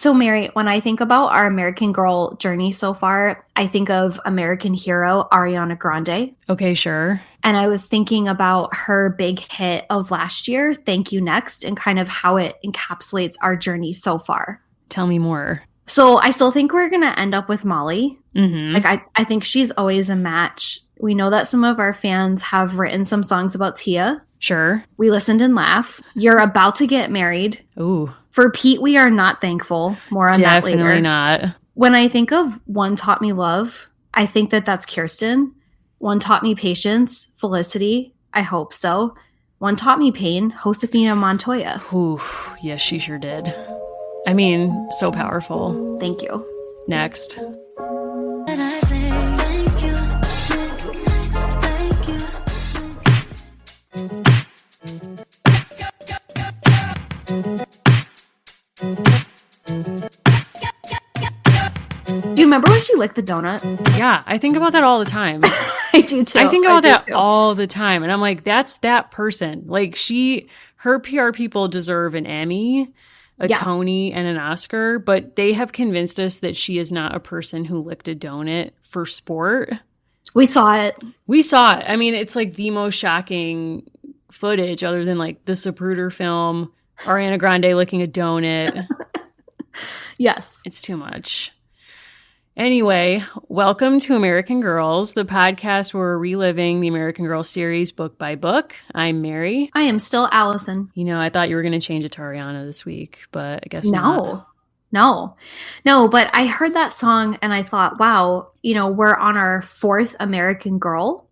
So, Mary, when I think about our American Girl journey so far, I think of American hero Ariana Grande. Okay, sure. And I was thinking about her big hit of last year, Thank You Next, and kind of how it encapsulates our journey so far. Tell me more. So I still think we're going to end up with Molly. Mm-hmm. Like, I think she's always a match. We know that some of our fans have written some songs about Tia. Sure. We listened and laughed. You're about to get married. Ooh. For Pete, we are not thankful. More on that later. Definitely not. When I think of One Taught Me Love, I think that that's Kirsten. One Taught Me Patience, Felicity. I hope so. One Taught Me Pain, Josefina Montoya. Ooh, yes, she sure did. I mean, so powerful. Thank you. Next. Do you remember when she licked the donut? Yeah, I think about that all the time. I do too. I think about that all the time. And I'm like, that's that person. Like her PR people deserve an Emmy, a Tony, and an Oscar, but they have convinced us that she is not a person who licked a donut for sport. We saw it. I mean, it's like the most shocking footage other than like the Zapruder film, Ariana Grande licking a donut. Yes. It's too much. Anyway, welcome to American Girls, the podcast where we're reliving the American Girl series book by book. I'm Mary. I am still Allison. You know, I thought you were going to change it to Ariana this week, but I guess not. No, but I heard that song and I thought, wow, you know, we're on our fourth American Girl,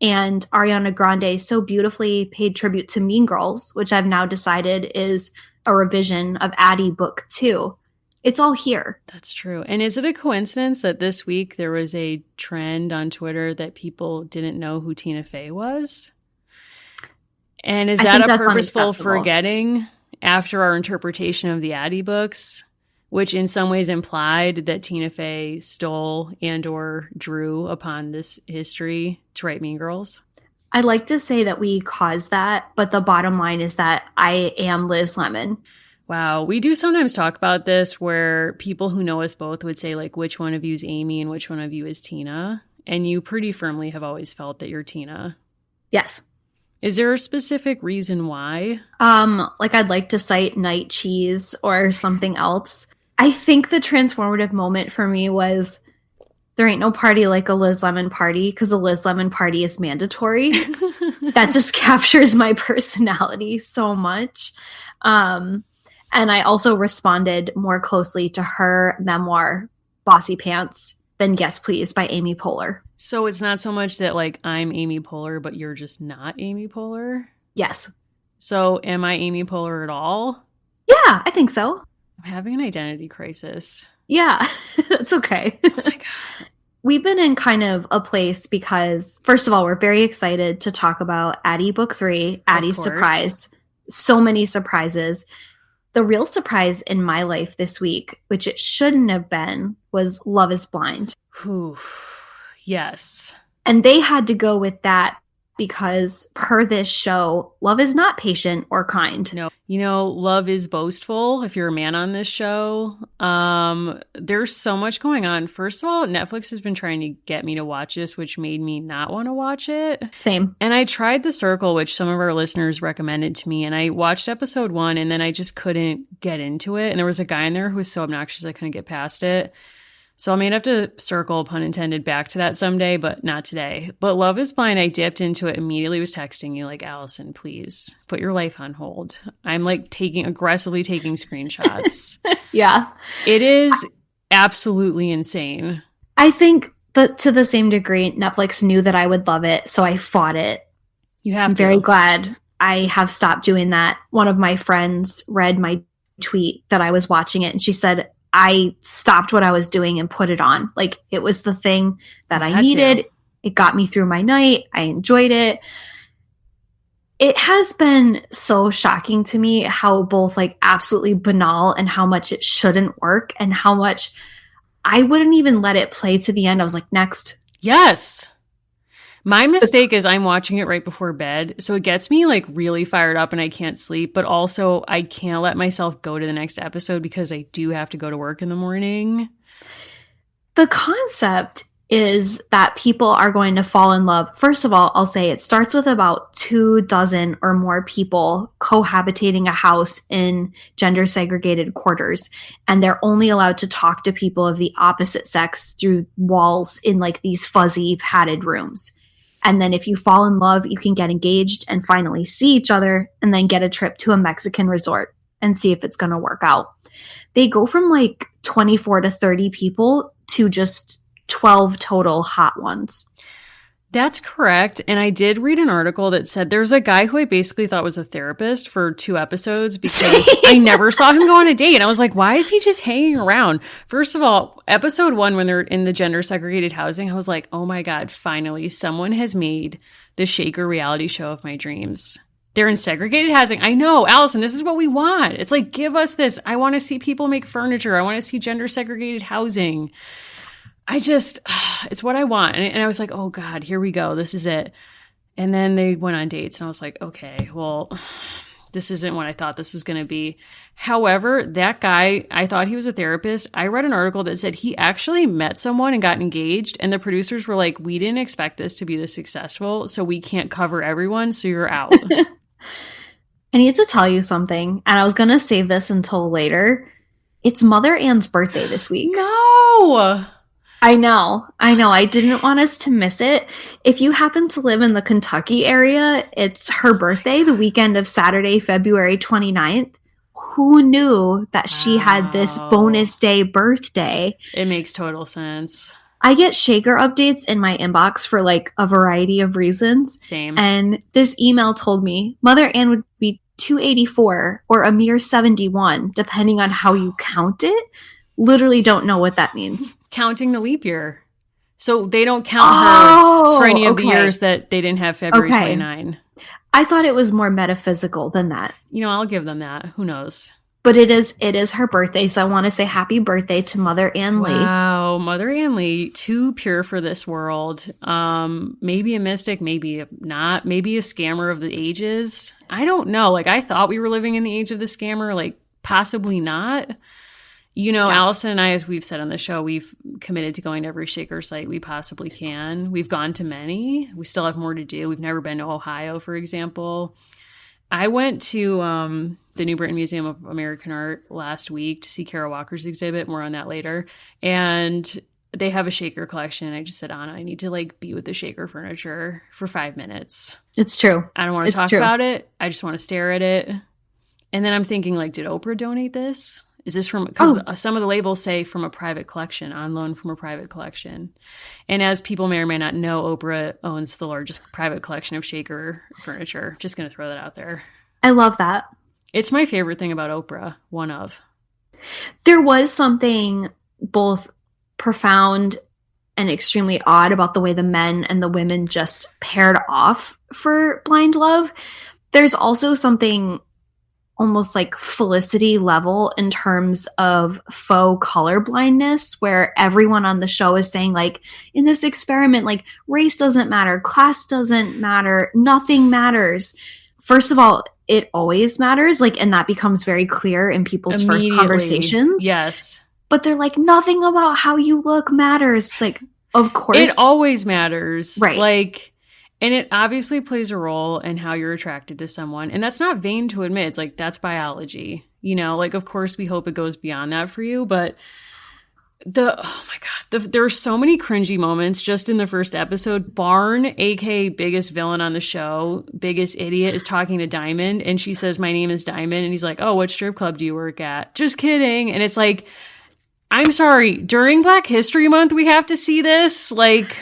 and Ariana Grande so beautifully paid tribute to Mean Girls, which I've now decided is a revision of Addy Book 2. It's all here. That's true. And is it a coincidence that this week there was a trend on Twitter that people didn't know who Tina Fey was? And is that a purposeful forgetting after our interpretation of the Addy books, which in some ways implied that Tina Fey stole and or drew upon this history to write Mean Girls? I like to say that we caused that, but the bottom line is that I am Liz Lemon. Wow. We do sometimes talk about this where people who know us both would say, like, which one of you is Amy and which one of you is Tina? And you pretty firmly have always felt that you're Tina. Yes. Is there a specific reason why? Like I'd like to cite Night Cheese or something else. I think the transformative moment for me was there ain't no party like a Liz Lemon party because a Liz Lemon party is mandatory. That just captures my personality so much. And I also responded more closely to her memoir, Bossy Pants, than Yes Please by Amy Poehler. So it's not so much that like I'm Amy Poehler, but you're just not Amy Poehler? Yes. So am I Amy Poehler at all? Yeah, I think so. I'm having an identity crisis. Yeah, it's okay. Oh my God. We've been in kind of a place because, first of all, we're very excited to talk about Addy Book 3, Addy's Surprise. So many surprises. The real surprise in my life this week, which it shouldn't have been, was Love is Blind. Whew. Yes. And they had to go with that because per this show, love is not patient or kind. No. You know, love is boastful if you're a man on this show. There's so much going on. First of all, Netflix has been trying to get me to watch this, which made me not want to watch it. Same. And I tried The Circle, which some of our listeners recommended to me, and I watched episode 1 and then I just couldn't get into it. And there was a guy in there who was so obnoxious I couldn't get past it. So I may have to circle, pun intended, back to that someday, but not today. But Love is Blind, I dipped into it, immediately was texting you like, Allison, please put your life on hold. I'm like aggressively taking screenshots. Yeah. It is absolutely insane. I think that to the same degree, Netflix knew that I would love it, so I fought it. You have I'm to. very glad I have stopped doing that. One of my friends read my tweet that I was watching it, and she said, I stopped what I was doing and put it on. Like, it was the thing that I needed. It got me through my night. I enjoyed it. It has been so shocking to me how both like absolutely banal and how much it shouldn't work and how much I wouldn't even let it play to the end. I was like, next. Yes. My mistake is I'm watching it right before bed. So it gets me like really fired up and I can't sleep. But also I can't let myself go to the next episode because I do have to go to work in the morning. The concept is that people are going to fall in love. First of all, I'll say it starts with about 24 or more people cohabitating a house in gender segregated quarters. And they're only allowed to talk to people of the opposite sex through walls in like these fuzzy padded rooms. And then if you fall in love, you can get engaged and finally see each other and then get a trip to a Mexican resort and see if it's going to work out. They go from like 24 to 30 people to just 12 total hot ones. That's correct. And I did read an article that said there's a guy who I basically thought was a therapist for 2 episodes because I never saw him go on a date. And I was like, why is he just hanging around? First of all, episode 1, when they're in the gender segregated housing, I was like, oh my God, finally, someone has made the Shaker reality show of my dreams. They're in segregated housing. I know, Allison, this is what we want. It's like, give us this. I want to see people make furniture. I want to see gender segregated housing. It's what I want. And I was like, oh God, here we go. This is it. And then they went on dates and I was like, okay, well, this isn't what I thought this was going to be. However, that guy, I thought he was a therapist. I read an article that said he actually met someone and got engaged. And the producers were like, we didn't expect this to be this successful. So we can't cover everyone. So you're out. I need to tell you something. And I was going to save this until later. It's Mother Anne's birthday this week. No. I know. I didn't want us to miss it. If you happen to live in the Kentucky area, it's her birthday, the weekend of Saturday, February 29th. Who knew that she had this bonus day birthday? It makes total sense. I get Shaker updates in my inbox for like a variety of reasons. Same. And this email told me Mother Anne would be 284 or a mere 71, depending on how you count it. Literally don't know what that means. Counting the leap year. So they don't count her for any of the years that they didn't have February 29. I thought it was more metaphysical than that. You know, I'll give them that. Who knows? But it is her birthday, so I want to say happy birthday to Mother Ann Lee. Wow, Mother Ann Lee, too pure for this world. Maybe a mystic, maybe not. Maybe a scammer of the ages. I don't know. Like, I thought we were living in the age of the scammer. Like, possibly not. You know, yeah. Allison and I, as we've said on the show, we've committed to going to every Shaker site we possibly can. We've gone to many. We still have more to do. We've never been to Ohio, for example. I went to the New Britain Museum of American Art last week to see Kara Walker's exhibit. More on that later. And they have a Shaker collection. I just said, Anna, I need to like be with the Shaker furniture for 5 minutes. It's true. I don't want to talk about it. I just want to stare at it. And then I'm thinking, like, did Oprah donate this? Is this from, because some of the labels say from a private collection, on loan from a private collection. And as people may or may not know, Oprah owns the largest private collection of Shaker furniture. Just going to throw that out there. I love that. It's my favorite thing about Oprah, one of. There was something both profound and extremely odd about the way the men and the women just paired off for Blind Love. There's also something almost like Felicity level in terms of faux colorblindness, where everyone on the show is saying, like, in this experiment, like, race doesn't matter, class doesn't matter, nothing matters. First of all, it always matters, like, and that becomes very clear in people's first conversations. Yes. But they're like, nothing about how you look matters. Like, of course. It always matters. Right. Like, and it obviously plays a role in how you're attracted to someone. And that's not vain to admit. It's like, that's biology. You know, like, of course, we hope it goes beyond that for you. But oh my God, there are so many cringy moments just in the first episode. Barn, aka biggest villain on the show, biggest idiot, is talking to Diamond. And she says, my name is Diamond. And he's like, oh, what strip club do you work at? Just kidding. And it's like, I'm sorry, during Black History Month, we have to see this? Like...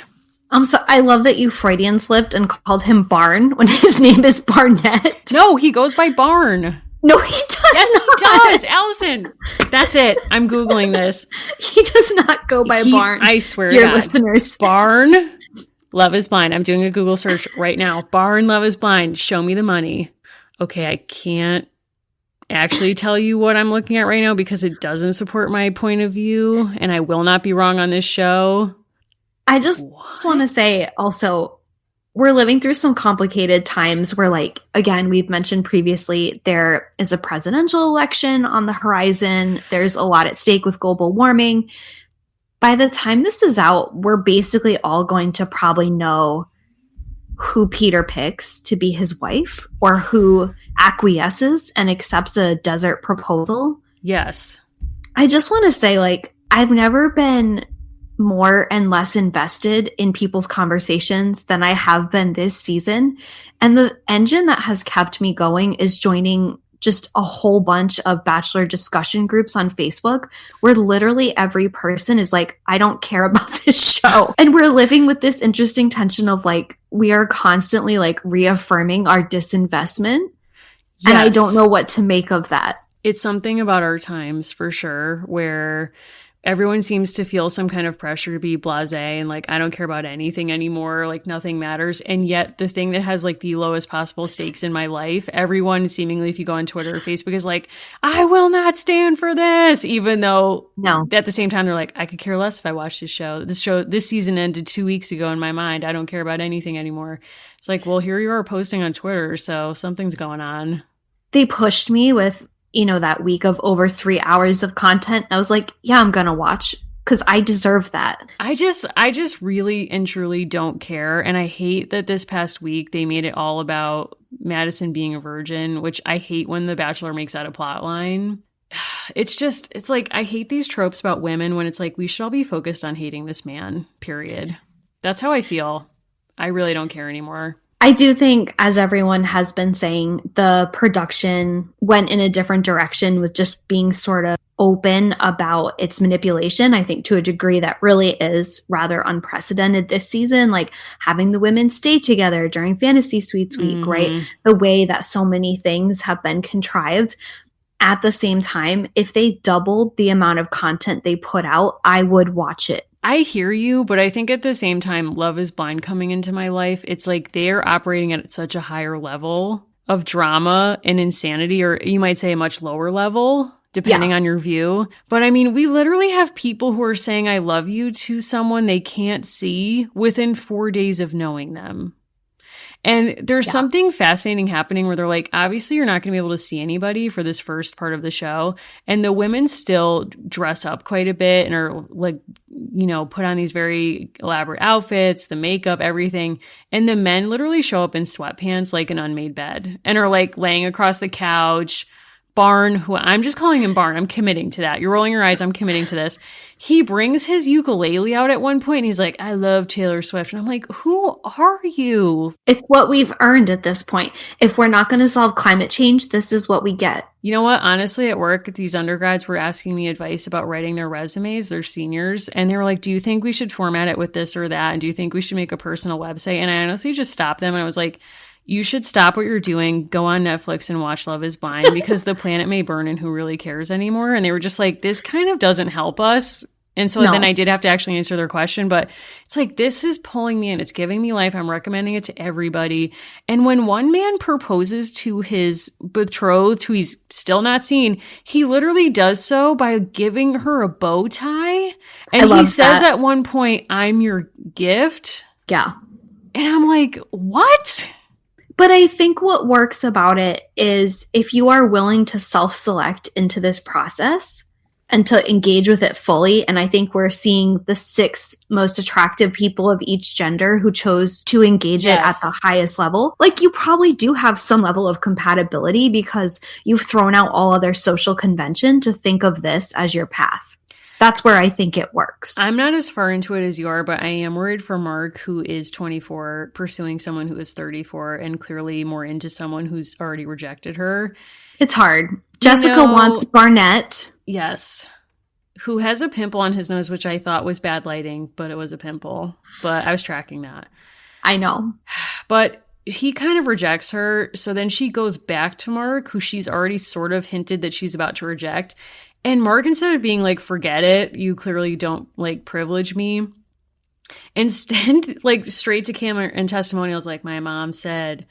I love that you Freudian slipped and called him Barn when his name is Barnett. No, he goes by Barn. No, he does yes, not. He does. Allison. That's it. I'm Googling this. He does not go by Barn. I swear to Dear God. listeners. Barn, Love is Blind. I'm doing a Google search right now. Barn, Love is Blind. Show me the money. Okay, I can't actually tell you what I'm looking at right now because it doesn't support my point of view, and I will not be wrong on this show. I just want to say also, we're living through some complicated times where, like, again, we've mentioned previously, there is a presidential election on the horizon. There's a lot at stake with global warming. By the time this is out, we're basically all going to probably know who Peter picks to be his wife or who acquiesces and accepts a desert proposal. Yes. I just want to say, like, I've never been more and less invested in people's conversations than I have been this season. And the engine that has kept me going is joining just a whole bunch of Bachelor discussion groups on Facebook where literally every person is like, I don't care about this show. And we're living with this interesting tension of like, we are constantly like reaffirming our disinvestment. Yes. And I don't know what to make of that. It's something about our times for sure, where everyone seems to feel some kind of pressure to be blasé and like, I don't care about anything anymore, like nothing matters. And yet the thing that has like the lowest possible stakes in my life, everyone seemingly, if you go on Twitter or Facebook, is like, I will not stand for this, even though at the same time, they're like, I could care less if I watch this show. This season ended 2 weeks ago in my mind. I don't care about anything anymore. It's like, well, here you are posting on Twitter, so something's going on. They pushed me with, you know, that week of over 3 hours of content. I was like, yeah, I'm going to watch because I deserve that. I just really and truly don't care. And I hate that this past week they made it all about Madison being a virgin, which I hate when The Bachelor makes that a plot line. It's like, I hate these tropes about women when it's like, we should all be focused on hating this man, period. That's how I feel. I really don't care anymore. I do think, as everyone has been saying, the production went in a different direction with just being sort of open about its manipulation. I think to a degree that really is rather unprecedented this season, like having the women stay together during Fantasy Suites week, right? The way that so many things have been contrived. At the same time, if they doubled the amount of content they put out, I would watch it. I hear you, but I think at the same time, Love is Blind coming into my life, it's like they're operating at such a higher level of drama and insanity, or you might say a much lower level, depending on your view. But I mean, we literally have people who are saying I love you to someone they can't see within 4 days of knowing them. And there's something fascinating happening where they're like, obviously you're not going to be able to see anybody for this first part of the show. And the women still dress up quite a bit and are like, you know, put on these very elaborate outfits, the makeup, everything. And the men literally show up in sweatpants like an unmade bed and are like laying across the couch. Barn, who I'm just calling him Barn. I'm committing to that. You're rolling your eyes. I'm committing to this. He brings his ukulele out at one point and he's like, I love Taylor Swift. And I'm like, who are you? It's what we've earned at this point. If we're not going to solve climate change, this is what we get. You know what? Honestly, at work, these undergrads were asking me advice about writing their resumes. They're seniors. And they were like, do you think we should format it with this or that? And do you think we should make a personal website? And I honestly just stopped them and I was like, you should stop what you're doing, go on Netflix and watch Love is Blind because the planet may burn and who really cares anymore? And they were just like, this kind of doesn't help us. And so then I did have to actually answer their question, but it's like, this is pulling me in. It's giving me life. I'm recommending it to everybody. And when one man proposes to his betrothed, who he's still not seen, he literally does so by giving her a bow tie. And he says at one point, I'm your gift. Yeah. And I'm like, what? But I think what works about it is if you are willing to self-select into this process and to engage with it fully, and I think we're seeing the 6 most attractive people of each gender who chose to engage it at the highest level, like you probably do have some level of compatibility because you've thrown out all other social convention to think of this as your path. That's where I think it works. I'm not as far into it as you are, but I am worried for Mark, who is 24, pursuing someone who is 34 and clearly more into someone who's already rejected her. It's hard. Jessica wants Barnett. Yes. Who has a pimple on his nose, which I thought was bad lighting, but it was a pimple. But I was tracking that. I know. But he kind of rejects her. So then she goes back to Mark, who she's already sort of hinted that she's about to reject. And Mark, instead of being like, forget it, you clearly don't like privilege me, instead, like straight to camera and testimonials, like my mom said,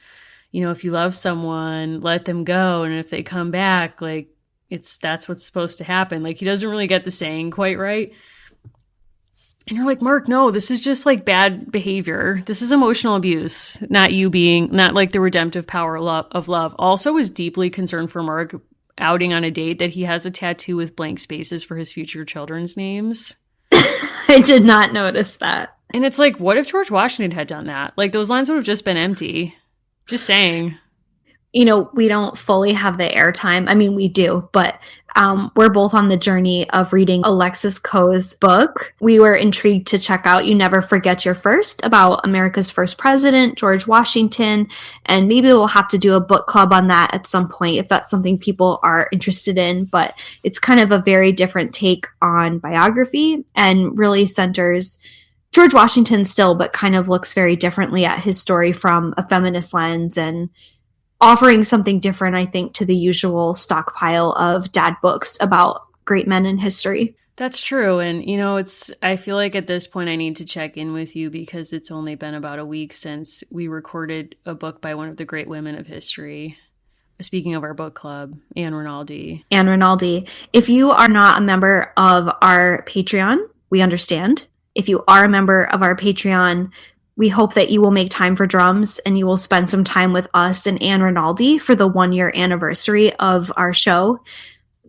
you know, if you love someone, let them go. And if they come back, like that's what's supposed to happen. Like he doesn't really get the saying quite right. And you're like, Mark, no, this is just like bad behavior. This is emotional abuse, not you being, not like the redemptive power of love. Also was deeply concerned for Mark outing on a date that he has a tattoo with blank spaces for his future children's names. I did not notice that. And it's like, what if George Washington had done that? Like those lines would have just been empty. Just saying. You know, we don't fully have the airtime. I mean, we do, but we're both on the journey of reading Alexis Coe's book. We were intrigued to check out You Never Forget Your First about America's first president, George Washington. And maybe we'll have to do a book club on that at some point if that's something people are interested in. But it's kind of a very different take on biography and really centers George Washington still, but kind of looks very differently at his story from a feminist lens and offering something different, I think, to the usual stockpile of dad books about great men in history. That's true. And, you know, I feel like at this point I need to check in with you because it's only been about a week since we recorded a book by one of the great women of history. Speaking of our book club, Anne Rinaldi. Anne Rinaldi. If you are not a member of our Patreon, we understand. If you are a member of our Patreon, we hope that you will make time for drums and you will spend some time with us and Anne Rinaldi for the 1-year anniversary of our show.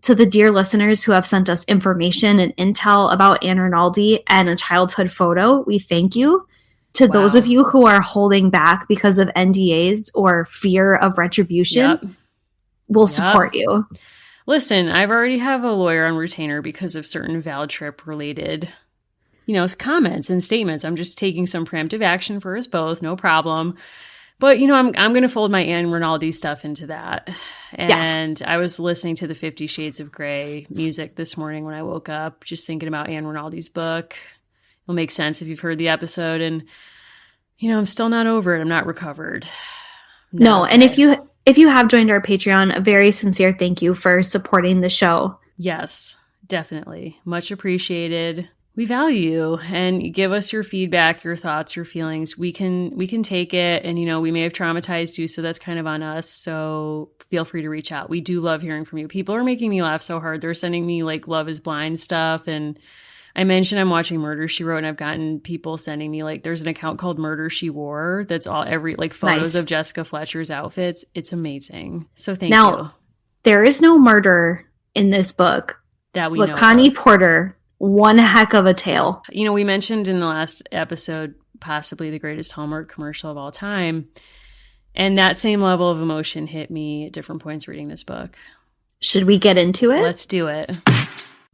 To the dear listeners who have sent us information and intel about Anne Rinaldi and a childhood photo, we thank you. To those of you who are holding back because of NDAs or fear of retribution, we'll support you. Listen, I've already have a lawyer on retainer because of certain Val Trip related comments and statements. I'm just taking some preemptive action for us both, no problem. But, I'm going to fold my Anne Rinaldi stuff into that. And I was listening to the 50 Shades of Grey music this morning when I woke up, just thinking about Anne Rinaldi's book. It'll make sense if you've heard the episode. And, I'm still not over it. I'm not recovered. No. And if you have joined our Patreon, a very sincere thank you for supporting the show. Yes, definitely. Much appreciated. We value you, and give us your feedback, your thoughts, your feelings. We can take it, and we may have traumatized you, so that's kind of on us. So feel free to reach out. We do love hearing from you. People are making me laugh so hard. They're sending me like Love is Blind stuff, and I mentioned I'm watching Murder, She Wrote, and I've gotten people sending me like there's an account called Murder, She Wore that's all photos of Jessica Fletcher's outfits. It's amazing. So thank you. There is no murder in this book that we know. Connie Porter. One heck of a tale. We mentioned in the last episode, possibly the greatest Hallmark commercial of all time. And that same level of emotion hit me at different points reading this book. Should we get into it? Let's do it.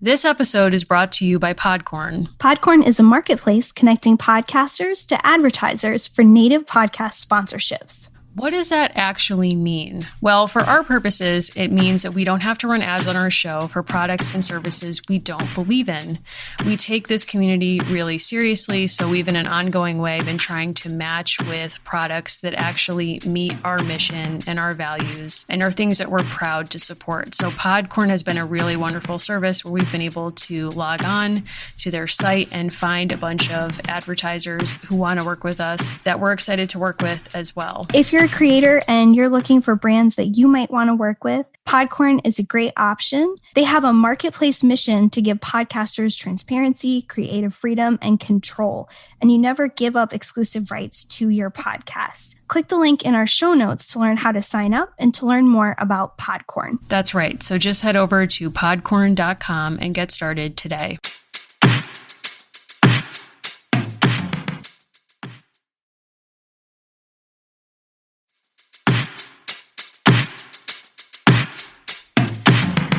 This episode is brought to you by Podcorn. Podcorn is a marketplace connecting podcasters to advertisers for native podcast sponsorships. What does that actually mean? Well, for our purposes, it means that we don't have to run ads on our show for products and services we don't believe in. We take this community really seriously, so we've in an ongoing way been trying to match with products that actually meet our mission and our values and are things that we're proud to support. So Podcorn has been a really wonderful service where we've been able to log on to their site and find a bunch of advertisers who want to work with us that we're excited to work with as well. If you're a creator and you're looking for brands that you might want to work with, Podcorn is a great option. They have a marketplace mission to give podcasters transparency, creative freedom, and control. And you never give up exclusive rights to your podcast. Click the link in our show notes to learn how to sign up and to learn more about Podcorn. That's right. So just head over to podcorn.com and get started today.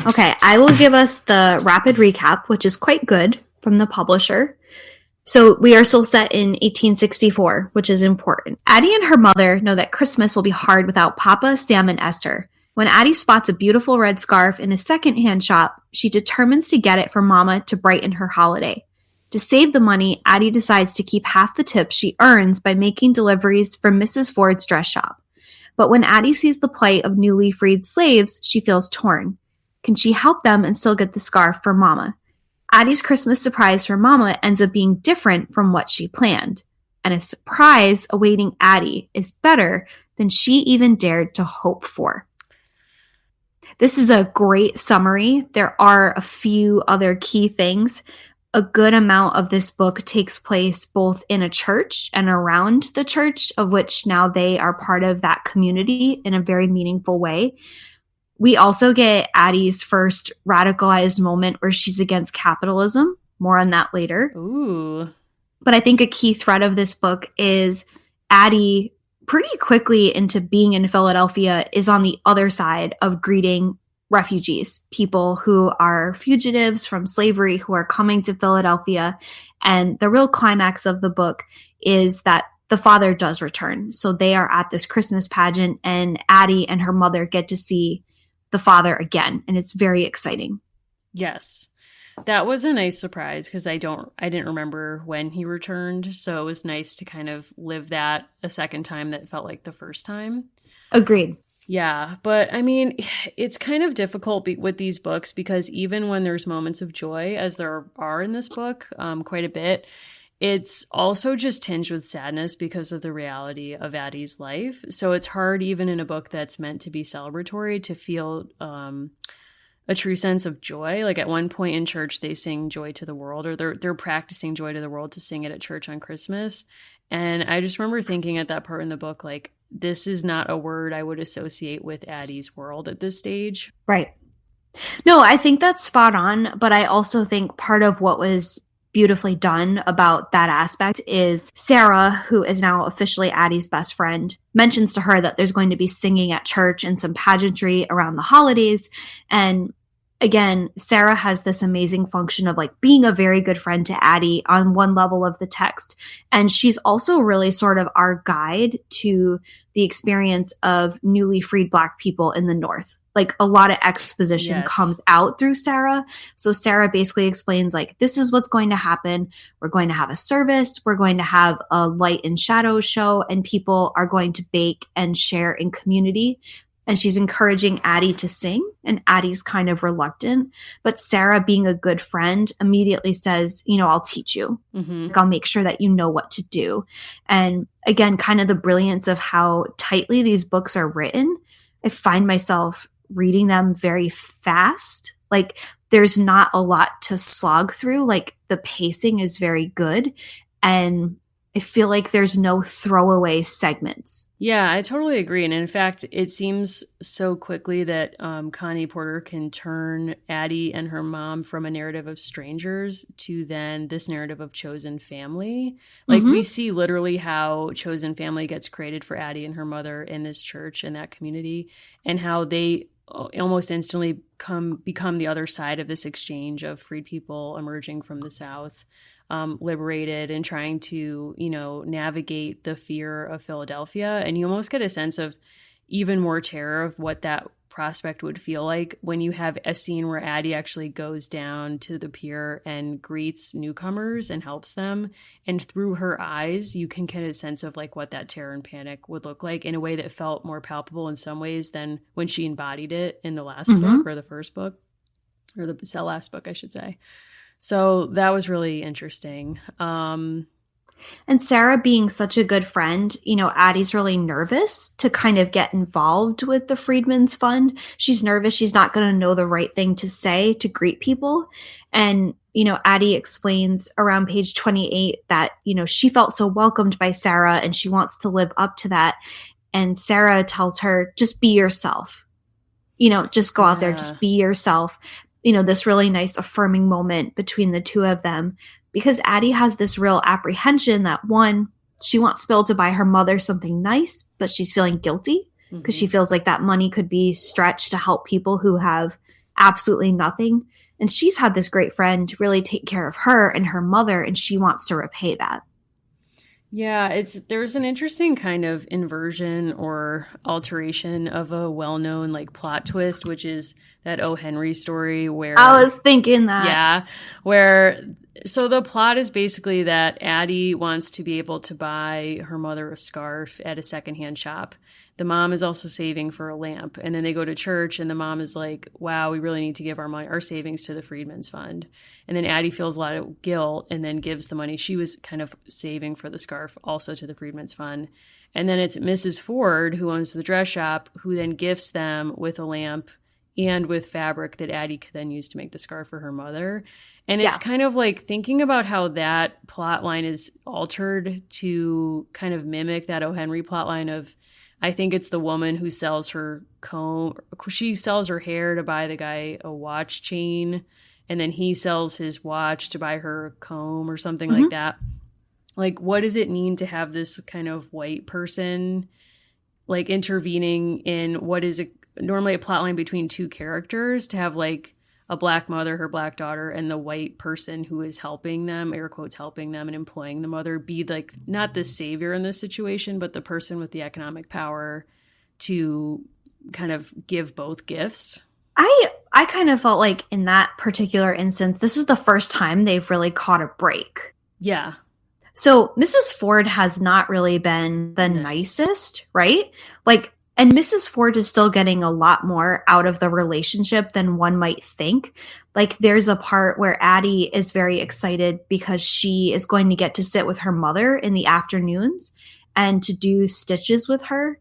Okay, I will give us the rapid recap, which is quite good from the publisher. So we are still set in 1864, which is important. Addy and her mother know that Christmas will be hard without Papa, Sam, and Esther. When Addy spots a beautiful red scarf in a secondhand shop, she determines to get it for Mama to brighten her holiday. To save the money, Addy decides to keep half the tips she earns by making deliveries from Mrs. Ford's dress shop. But when Addy sees the plight of newly freed slaves, she feels torn. Can she help them and still get the scarf for Mama? Addy's Christmas surprise for Mama ends up being different from what she planned. And a surprise awaiting Addy is better than she even dared to hope for. This is a great summary. There are a few other key things. a good amount of this book takes place both in a church and around the church, of which now they are part of that community in a very meaningful way. We also get Addie's first radicalized moment where she's against capitalism. More on that later. Ooh. But I think a key thread of this book is Addie, pretty quickly into being in Philadelphia, is on the other side of greeting refugees, people who are fugitives from slavery who are coming to Philadelphia. And the real climax of the book is that the father does return. So they are at this Christmas pageant, and Addie and her mother get to see the father again. And it's very exciting. Yes. That was a nice surprise because I didn't remember when he returned. So it was nice to kind of live that a second time that felt like the first time. Agreed. Yeah. But I mean, it's kind of difficult with these books because even when there's moments of joy, as there are in this book, quite a bit, it's also just tinged with sadness because of the reality of Addie's life. So it's hard, even in a book that's meant to be celebratory, to feel a true sense of joy. Like at one point in church, they sing Joy to the World, or they're practicing Joy to the World to sing it at church on Christmas. And I just remember thinking at that part in the book, like, this is not a word I would associate with Addie's world at this stage. Right. No, I think that's spot on. But I also think part of what was beautifully done about that aspect is Sarah, who is now officially Addie's best friend, mentions to her that there's going to be singing at church and some pageantry around the holidays. And again, Sarah has this amazing function of like being a very good friend to Addie on one level of the text. And she's also really sort of our guide to the experience of newly freed Black people in the North. Like a lot of exposition comes out through Sarah. So Sarah basically explains like, this is what's going to happen. We're going to have a service. We're going to have a light and shadow show, and people are going to bake and share in community. And she's encouraging Addie to sing, and Addie's kind of reluctant. But Sarah, being a good friend, immediately says, you know, I'll teach you. Mm-hmm. Like, I'll make sure that you know what to do. And again, kind of the brilliance of how tightly these books are written. I find myself reading them very fast. Like there's not a lot to slog through. Like the pacing is very good. And I feel like there's no throwaway segments. Yeah, I totally agree. And in fact, it seems so quickly that Connie Porter can turn Addie and her mom from a narrative of strangers to then this narrative of chosen family. Like we see literally how chosen family gets created for Addie and her mother in this church and that community, and how they almost instantly become the other side of this exchange of freed people emerging from the South. Liberated and trying to, you know, navigate the fear of Philadelphia. And you almost get a sense of even more terror of what that prospect would feel like when you have a scene where Addie actually goes down to the pier and greets newcomers and helps them. And through her eyes, you can get a sense of like what that terror and panic would look like in a way that felt more palpable in some ways than when she embodied it in the last book, or the first book, or the last book, I should say. So that was really interesting. And Sarah being such a good friend, you know, Addie's really nervous to kind of get involved with the Freedmen's Fund. She's nervous. She's not going to know the right thing to say to greet people. And, you know, Addie explains around page 28 that, you know, she felt so welcomed by Sarah and she wants to live up to that. And Sarah tells her, just be yourself. You know, just go out there, just be yourself. You know, this really nice affirming moment between the two of them, because Addie has this real apprehension that, one, she wants Bill to buy her mother something nice, but she's feeling guilty because she feels like that money could be stretched to help people who have absolutely nothing. And she's had this great friend really take care of her and her mother, and she wants to repay that. Yeah, there's an interesting kind of inversion or alteration of a well-known like plot twist, which is that O. Henry story where I was thinking that. Yeah, so the plot is basically that Addie wants to be able to buy her mother a scarf at a secondhand shop. The mom is also saving for a lamp, and then they go to church and the mom is like, wow, we really need to give our savings to the Freedmen's Fund. And then Addie feels a lot of guilt and then gives the money she was kind of saving for the scarf also to the Freedmen's Fund. And then it's Mrs. Ford, who owns the dress shop, who then gifts them with a lamp and with fabric that Addy could then use to make the scarf for her mother. And it's kind of like thinking about how that plot line is altered to kind of mimic that O. Henry plot line of, I think it's the woman who sells her comb. She sells her hair to buy the guy a watch chain, and then he sells his watch to buy her a comb or something like that. Like, what does it mean to have this kind of white person like intervening in what is normally a plot line between two characters, to have like a black mother, her black daughter, and the white person who is helping them, air quotes, helping them and employing the mother, be like not the savior in this situation, but the person with the economic power to kind of give both gifts. I kind of felt like in that particular instance, this is the first time they've really caught a break. Yeah. So Mrs. Ford has not really been the nicest, right? Like, and Mrs. Ford is still getting a lot more out of the relationship than one might think. Like, there's a part where Addy is very excited because she is going to get to sit with her mother in the afternoons and to do stitches with her.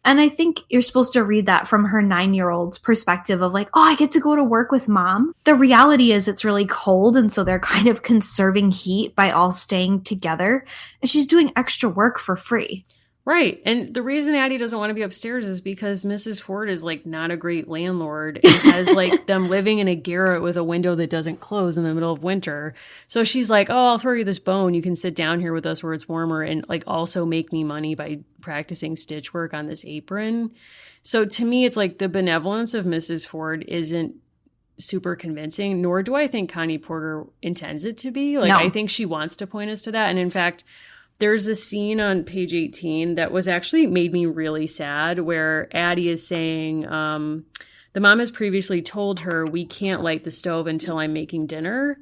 And I think you're supposed to read that from her 9-year-old's perspective of like, oh, I get to go to work with mom. The reality is it's really cold. And so they're kind of conserving heat by all staying together. And she's doing extra work for free. Right. And the reason Addy doesn't want to be upstairs is because Mrs. Ford is like not a great landlord and has like them living in a garret with a window that doesn't close in the middle of winter. So she's like, oh, I'll throw you this bone. You can sit down here with us where it's warmer and like also make me money by practicing stitch work on this apron. So to me, it's like the benevolence of Mrs. Ford isn't super convincing, nor do I think Connie Porter intends it to be. Like, no. I think she wants to point us to that. And in fact, there's a scene on page 18 that was actually made me really sad where Addy is saying, the mom has previously told her we can't light the stove until I'm making dinner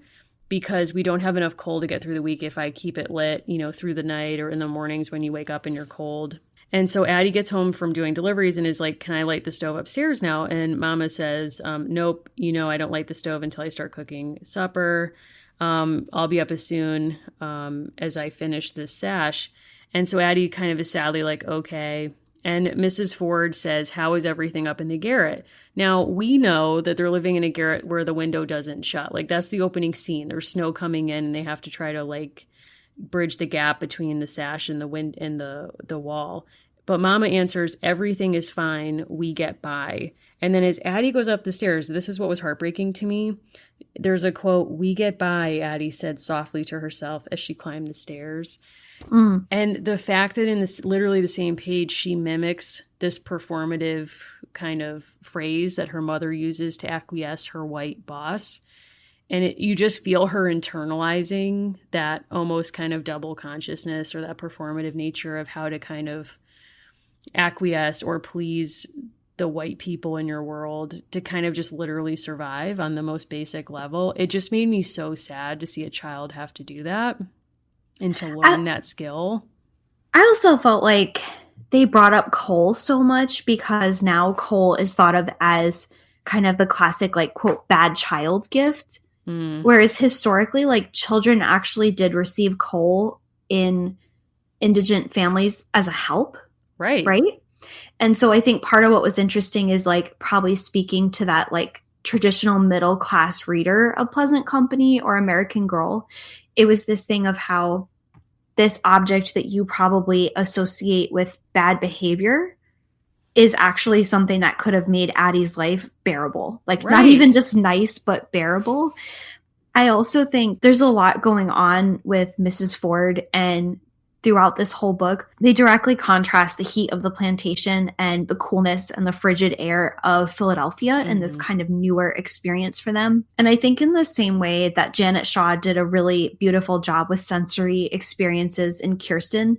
because we don't have enough coal to get through the week if I keep it lit, you know, through the night or in the mornings when you wake up and you're cold. And so Addy gets home from doing deliveries and is like, can I light the stove upstairs now? And Mama says, nope, you know, I don't light the stove until I start cooking supper. I'll be up as soon as I finish this sash. And so Addy kind of is sadly like, okay. And Mrs. Ford says, how is everything up in the garret? Now, we know that they're living in a garret where the window doesn't shut. Like, that's the opening scene. There's snow coming in and they have to try to like bridge the gap between the sash and the wind and the wall. But Mama answers, everything is fine. We get by. And then as Addy goes up the stairs, this is what was heartbreaking to me. There's a quote, we get by, Addy said softly to herself as she climbed the stairs. Mm. And the fact that in this literally the same page, she mimics this performative kind of phrase that her mother uses to acquiesce her white boss. And you just feel her internalizing that almost kind of double consciousness or that performative nature of how to kind of acquiesce or please the white people in your world to kind of just literally survive on the most basic level. It just made me so sad to see a child have to do that and to learn that skill. I also felt like they brought up coal so much because now coal is thought of as kind of the classic, like, quote, bad child gift. Whereas historically, like, children actually did receive coal in indigent families as a help. Right. Right. And so I think part of what was interesting is like probably speaking to that like traditional middle class reader of Pleasant Company or American Girl. It was this thing of how this object that you probably associate with bad behavior is actually something that could have made Addy's life bearable. Like not even just nice, but bearable. I also think there's a lot going on with Mrs. Ford, and throughout this whole book, they directly contrast the heat of the plantation and the coolness and the frigid air of Philadelphia and this kind of newer experience for them. And I think in the same way that Janet Shaw did a really beautiful job with sensory experiences in Kirsten,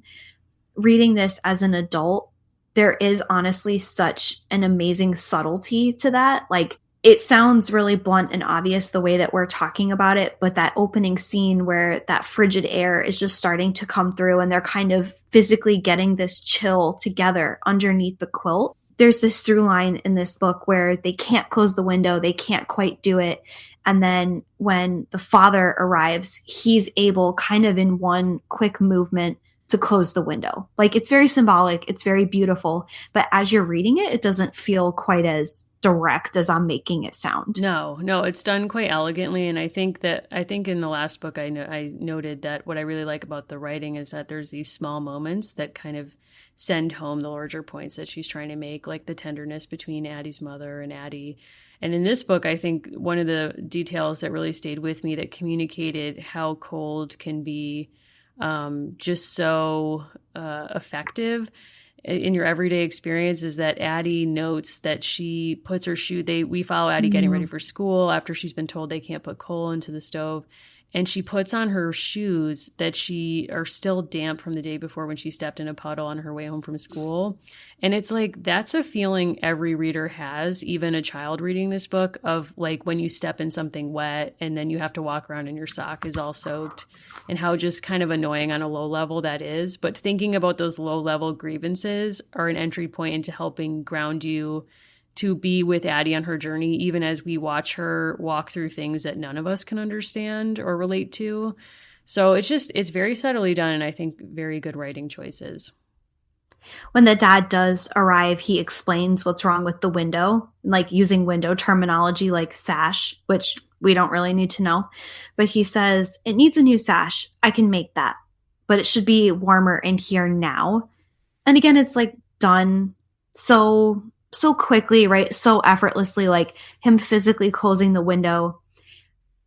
reading this as an adult, there is honestly such an amazing subtlety to that. Like, it sounds really blunt and obvious the way that we're talking about it, but that opening scene where that frigid air is just starting to come through and they're kind of physically getting this chill together underneath the quilt. There's this through line in this book where they can't close the window. They can't quite do it. And then when the father arrives, he's able kind of in one quick movement to close the window. Like, it's very symbolic. It's very beautiful. But as you're reading it, it doesn't feel quite as direct as I'm making it sound. No, it's done quite elegantly. And I think in the last book, I noted that what I really like about the writing is that there's these small moments that kind of send home the larger points that she's trying to make, like the tenderness between Addy's mother and Addy. And in this book, I think one of the details that really stayed with me that communicated how cold can be just so effective in your everyday experience is that Addy notes that she puts her shoe. We follow Addy getting ready for school after she's been told they can't put coal into the stove. And she puts on her shoes that are still damp from the day before when she stepped in a puddle on her way home from school. And it's like, that's a feeling every reader has, even a child reading this book, of like when you step in something wet and then you have to walk around and your sock is all soaked, and how just kind of annoying on a low level that is. But thinking about those low level grievances are an entry point into helping ground you to be with Addy on her journey, even as we watch her walk through things that none of us can understand or relate to. So it's very subtly done, and I think very good writing choices. When the dad does arrive, he explains what's wrong with the window, like using window terminology like sash, which we don't really need to know. But he says, it needs a new sash. I can make that, but it should be warmer in here now. And again, it's like done so quickly, right? So effortlessly, like him physically closing the window.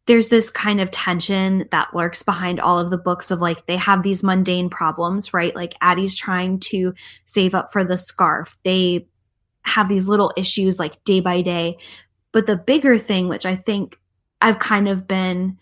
There's this kind of tension that lurks behind all of the books of like, they have these mundane problems, right? Like Addy's trying to save up for the scarf. They have these little issues like day by day. But the bigger thing, which I think I've kind of been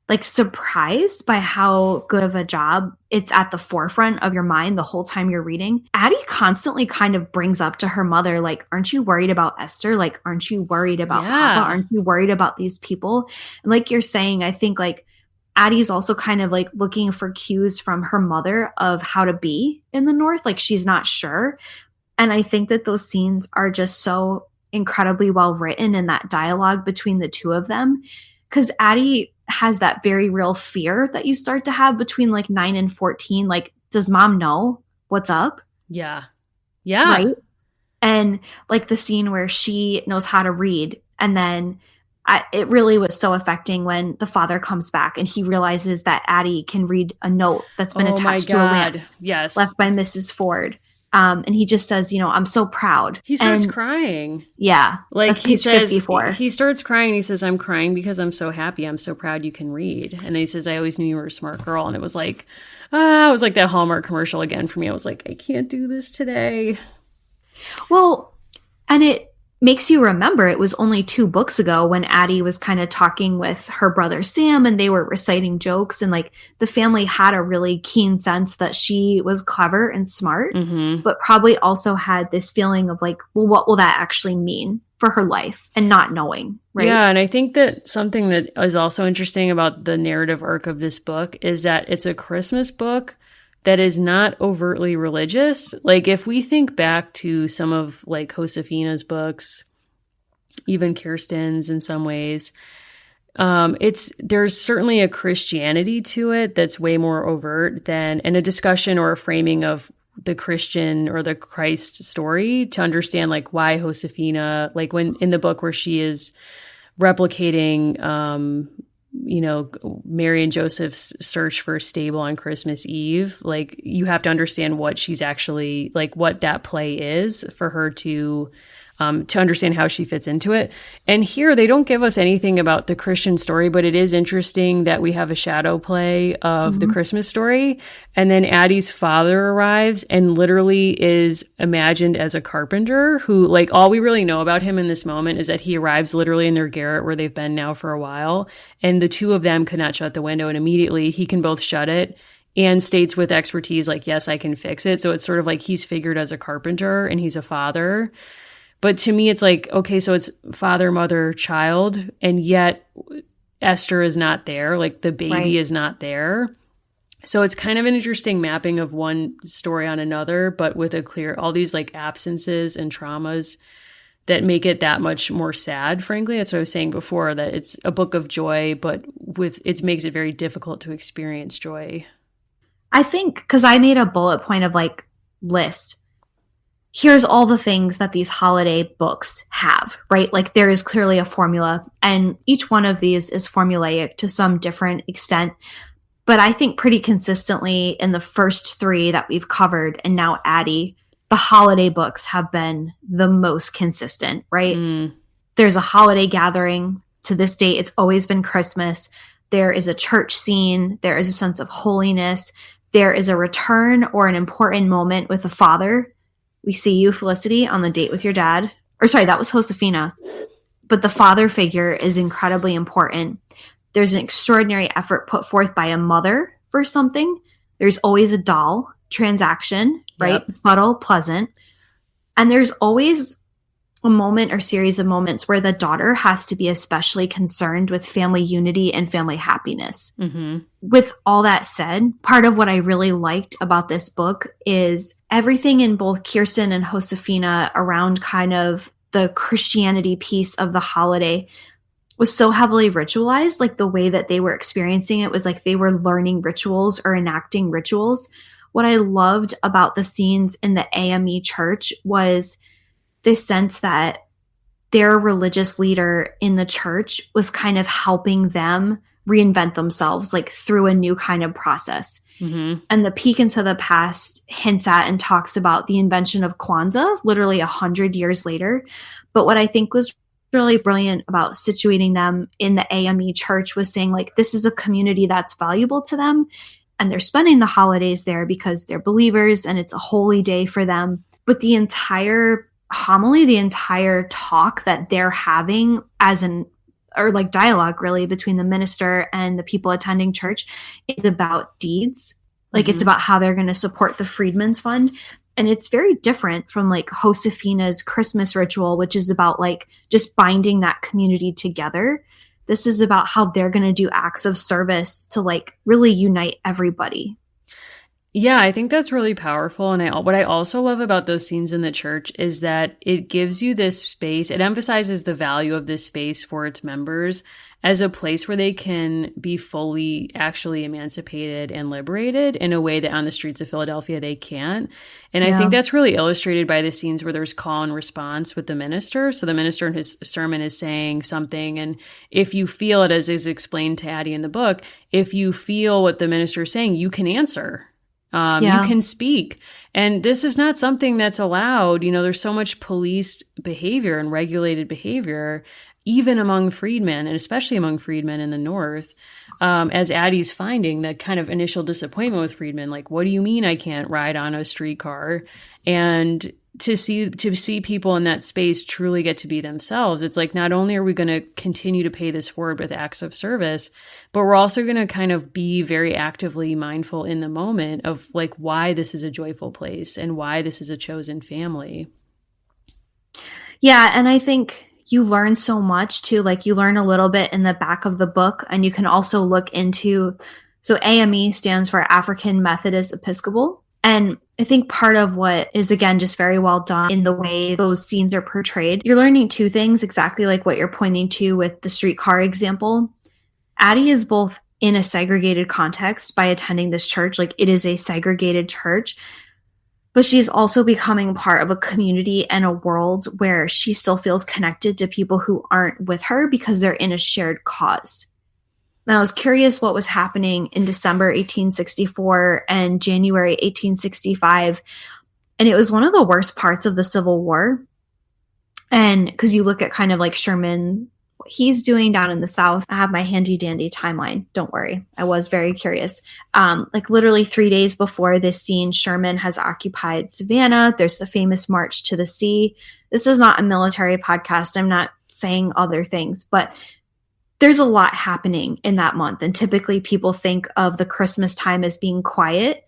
like surprised by how good of a job it's at the forefront of your mind the whole time you're reading. Addy constantly kind of brings up to her mother, like, aren't you worried about Esther? Like, aren't you worried about Papa? Aren't you worried about these people? And like you're saying, I think like Addy's also kind of like looking for cues from her mother of how to be in the North. Like she's not sure. And I think that those scenes are just so incredibly well written in that dialogue between the two of them. Because Addy has that very real fear that you start to have between like 9 and 14. Like, does mom know what's up? Yeah. Right. And like the scene where she knows how to read. And then it really was so affecting when the father comes back and he realizes that Addy can read a note that's been attached to a lamp left by Mrs. Ford. And he just says, I'm so proud. He starts crying. Yeah. Like he says, 54. He starts crying. He says, I'm crying because I'm so happy. I'm so proud you can read. And then he says, I always knew you were a smart girl. And it was like that Hallmark commercial again for me. I was like, I can't do this today. Well, and it makes you remember it was only 2 books ago when Addy was kind of talking with her brother Sam and they were reciting jokes, and like the family had a really keen sense that she was clever and smart, but probably also had this feeling of like, well, what will that actually mean for her life, and not knowing, right? Yeah, and I think that something that is also interesting about the narrative arc of this book is that it's a Christmas book that is not overtly religious. Like if we think back to some of like Josefina's books, even Kirsten's in some ways, there's certainly a Christianity to it that's way more overt and a discussion or a framing of the Christian or the Christ story to understand like why Josefina, like when in the book where she is replicating Mary and Joseph's search for a stable on Christmas Eve, like you have to understand what she's actually like, what that play is for her to understand how she fits into it. And here they don't give us anything about the Christian story, but it is interesting that we have a shadow play of the Christmas story. And then Addy's father arrives and literally is imagined as a carpenter who, like, all we really know about him in this moment is that he arrives literally in their garret where they've been now for a while. And the two of them could not shut the window. And immediately he can both shut it and states with expertise, like, yes, I can fix it. So it's sort of like he's figured as a carpenter and he's a father. But to me, it's like, okay, so it's father, mother, child, and yet Esther is not there. Like the baby is not there. So it's kind of an interesting mapping of one story on another, but with all these like absences and traumas that make it that much more sad, frankly. That's what I was saying before, that it's a book of joy, but it makes it very difficult to experience joy. I think, because I made a bullet point of like list. here's all the things that these holiday books have, right? Like there is clearly a formula, and each one of these is formulaic to some different extent. But I think pretty consistently in the first three that we've covered, and now Addy, the holiday books have been the most consistent, right? There's a holiday gathering. To this day, it's always been Christmas. There is a church scene. There is a sense of holiness. There is a return or an important moment with the father. We see you, Felicity, on the date with your dad. Or sorry, that was Josefina. But the father figure is incredibly important. There's an extraordinary effort put forth by a mother for something. There's always a doll transaction, right? Yep. Subtle, pleasant. And there's always a moment or series of moments where the daughter has to be especially concerned with family unity and family happiness. Mm-hmm. With all that said, part of what I really liked about this book is everything in both Kirsten and Josefina around kind of the Christianity piece of the holiday was so heavily ritualized. Like the way that they were experiencing it was like they were learning rituals or enacting rituals. What I loved about the scenes in the AME church was this sense that their religious leader in the church was kind of helping them reinvent themselves, like through a new kind of process. Mm-hmm. And the Peek into the Past hints at and talks about the invention of Kwanzaa literally 100 years later. But what I think was really brilliant about situating them in the AME church was saying, like, this is a community that's valuable to them, and they're spending the holidays there because they're believers and it's a holy day for them. But the entire homily, the entire talk that they're having or like dialogue really between the minister and the people attending church is about deeds. Like it's about how they're going to support the Freedmen's Fund. And it's very different from like Josefina's Christmas ritual, which is about like just binding that community together. This is about how they're going to do acts of service to like really unite everybody. Yeah, I think that's really powerful. And what I also love about those scenes in the church is that it gives you this space. It emphasizes the value of this space for its members as a place where they can be fully actually emancipated and liberated in a way that on the streets of Philadelphia they can't. And I think that's really illustrated by the scenes where there's call and response with the minister. So the minister in his sermon is saying something, and if you feel it, as is explained to Addy in the book, if you feel what the minister is saying, you can answer. You can speak. And this is not something that's allowed. You know, there's so much policed behavior and regulated behavior, even among freedmen, and especially among freedmen in the North, as Addy's finding that kind of initial disappointment with freedmen. Like, what do you mean I can't ride on a streetcar? And to see people in that space truly get to be themselves, it's like, not only are we going to continue to pay this forward with acts of service, but we're also going to kind of be very actively mindful in the moment of like why this is a joyful place and why this is a chosen family. Yeah. And I think you learn so much too. Like you learn a little bit in the back of the book, and you can also look into, so AME stands for African Methodist Episcopal. And I think part of what is, again, just very well done in the way those scenes are portrayed, you're learning two things, exactly like what you're pointing to with the streetcar example. Addy is both in a segregated context by attending this church, like it is a segregated church, but she's also becoming part of a community and a world where she still feels connected to people who aren't with her because they're in a shared cause. And I was curious what was happening in December 1864 and January 1865. And it was one of the worst parts of the Civil War. And because you look at kind of like Sherman, what he's doing down in the South. I have my handy dandy timeline. Don't worry. I was very curious. Like literally 3 days before this scene, Sherman has occupied Savannah. There's the famous March to the Sea. This is not a military podcast. I'm not saying other things, but there's a lot happening in that month. And typically people think of the Christmas time as being quiet.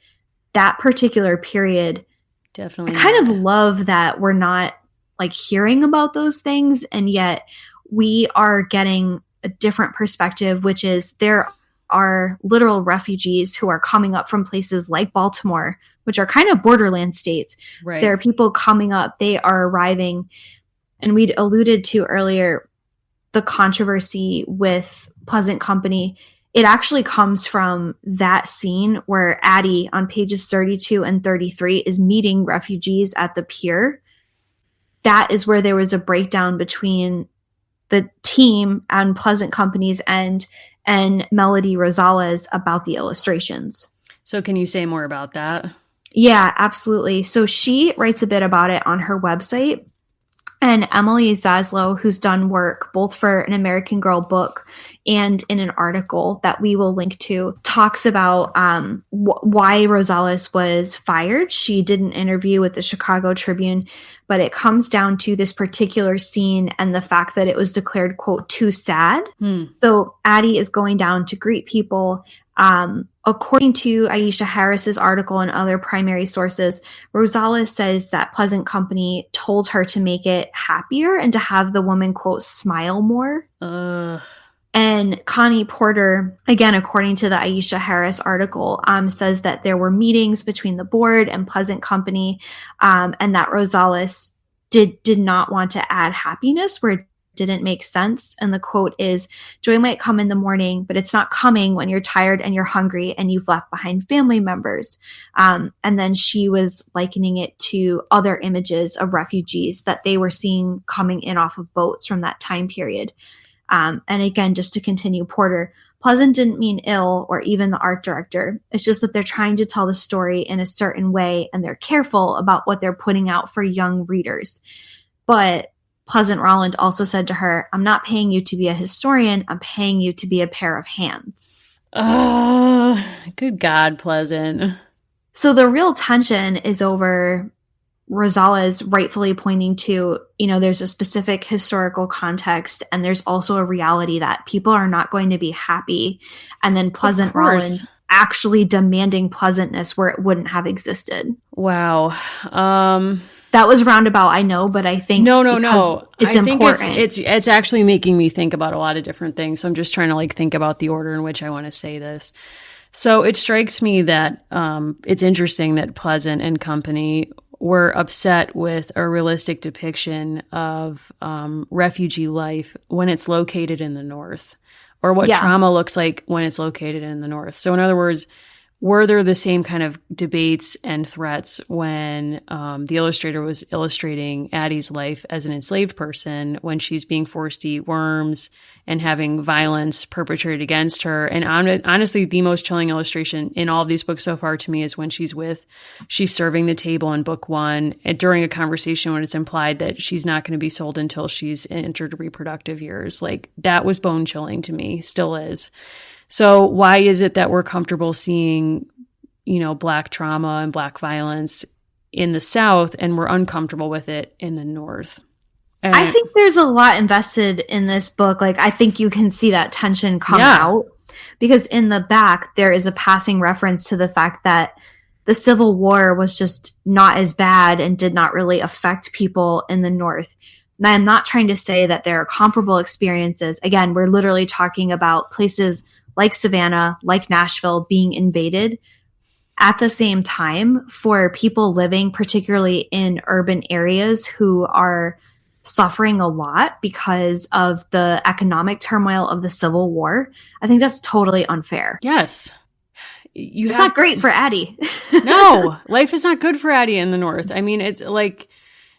That particular period, definitely. I kind of love that we're not like hearing about those things. And yet we are getting a different perspective, which is there are literal refugees who are coming up from places like Baltimore, which are kind of borderland states. Right. There are people coming up. They are arriving. And we'd alluded to earlier the controversy with Pleasant Company. it actually comes from that scene where Addy on pages 32 and 33 is meeting refugees at the pier. That is where there was a breakdown between the team and Pleasant Company's end and Melody Rosales about the illustrations. So can you say more about that? Yeah, absolutely. So she writes a bit about it on her website. And Emily Zaslow, who's done work both for an American Girl book and in an article that we will link to, talks about why Rosales was fired. She did an interview with the Chicago Tribune, but it comes down to this particular scene and the fact that it was declared, quote, too sad. So Addy is going down to greet people. According to Aisha Harris's article and other primary sources, Rosales says that Pleasant Company told her to make it happier and to have the woman, quote, smile more. And Connie Porter, again, according to the Aisha Harris article, says that there were meetings between the board and Pleasant Company, and that Rosales did not want to add happiness where it didn't make sense. And the quote is, "Joy might come in the morning, but it's not coming when you're tired and you're hungry and you've left behind family members." And then she was likening it to other images of refugees that they were seeing coming in off of boats from that time period. And again, just to continue Porter, Pleasant didn't mean ill or even the art director. It's just that they're trying to tell the story in a certain way and they're careful about what they're putting out for young readers. But Pleasant Rowland also said to her, "I'm not paying you to be a historian. I'm paying you to be a pair of hands." Good God, Pleasant. So the real tension is over Rosales rightfully pointing to, there's a specific historical context and there's also a reality that people are not going to be happy. And then Pleasant Rowland actually demanding pleasantness where it wouldn't have existed. Wow. That was roundabout, I know, but I think no. It's important. It's actually making me think about a lot of different things. So I'm just trying to think about the order in which I want to say this. So it strikes me that it's interesting that Pleasant and Company were upset with a realistic depiction of refugee life when it's located in the North, or what trauma looks like when it's located in the North. So in other words, were there the same kind of debates and threats when the illustrator was illustrating Addy's life as an enslaved person, when she's being forced to eat worms and having violence perpetrated against her? And honestly, the most chilling illustration in all of these books so far to me is when she's serving the table in book 1 during a conversation when it's implied that she's not going to be sold until she's entered reproductive years. That was bone chilling to me, still is. So why is it that we're comfortable seeing, Black trauma and Black violence in the South and we're uncomfortable with it in the North? And I think there's a lot invested in this book. I think you can see that tension come out because in the back, there is a passing reference to the fact that the Civil War was just not as bad and did not really affect people in the North. And I'm not trying to say that there are comparable experiences. Again, we're literally talking about places like Savannah, like Nashville being invaded. At the same time, for people living particularly in urban areas who are suffering a lot because of the economic turmoil of the Civil War, I think that's totally unfair. Yes. It's not great for Addy. No, life is not good for Addy in the North. I mean, it's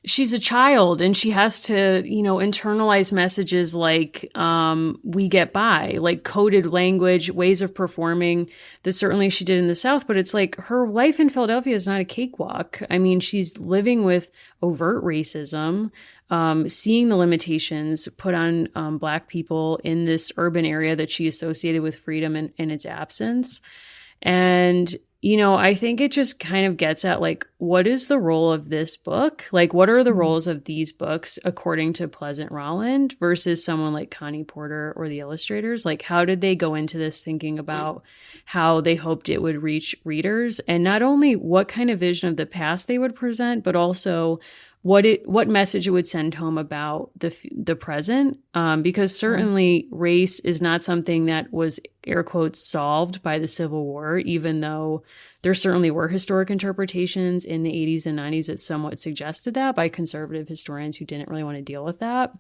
she's a child and she has to, internalize messages we get by, coded language, ways of performing that certainly she did in the South. But it's her life in Philadelphia is not a cakewalk. I mean, she's living with overt racism, seeing the limitations put on Black people in this urban area that she associated with freedom in its absence. And I think it just kind of gets at what is the role of this book? What are the roles of these books according to Pleasant Rowland versus someone like Connie Porter or the illustrators? How did they go into this thinking about how they hoped it would reach readers, and not only what kind of vision of the past they would present, but also what message it would send home about the present, because certainly race is not something that was, air quotes, solved by the Civil War, even though there certainly were historic interpretations in the 80s and 90s that somewhat suggested that by conservative historians who didn't really want to deal with that.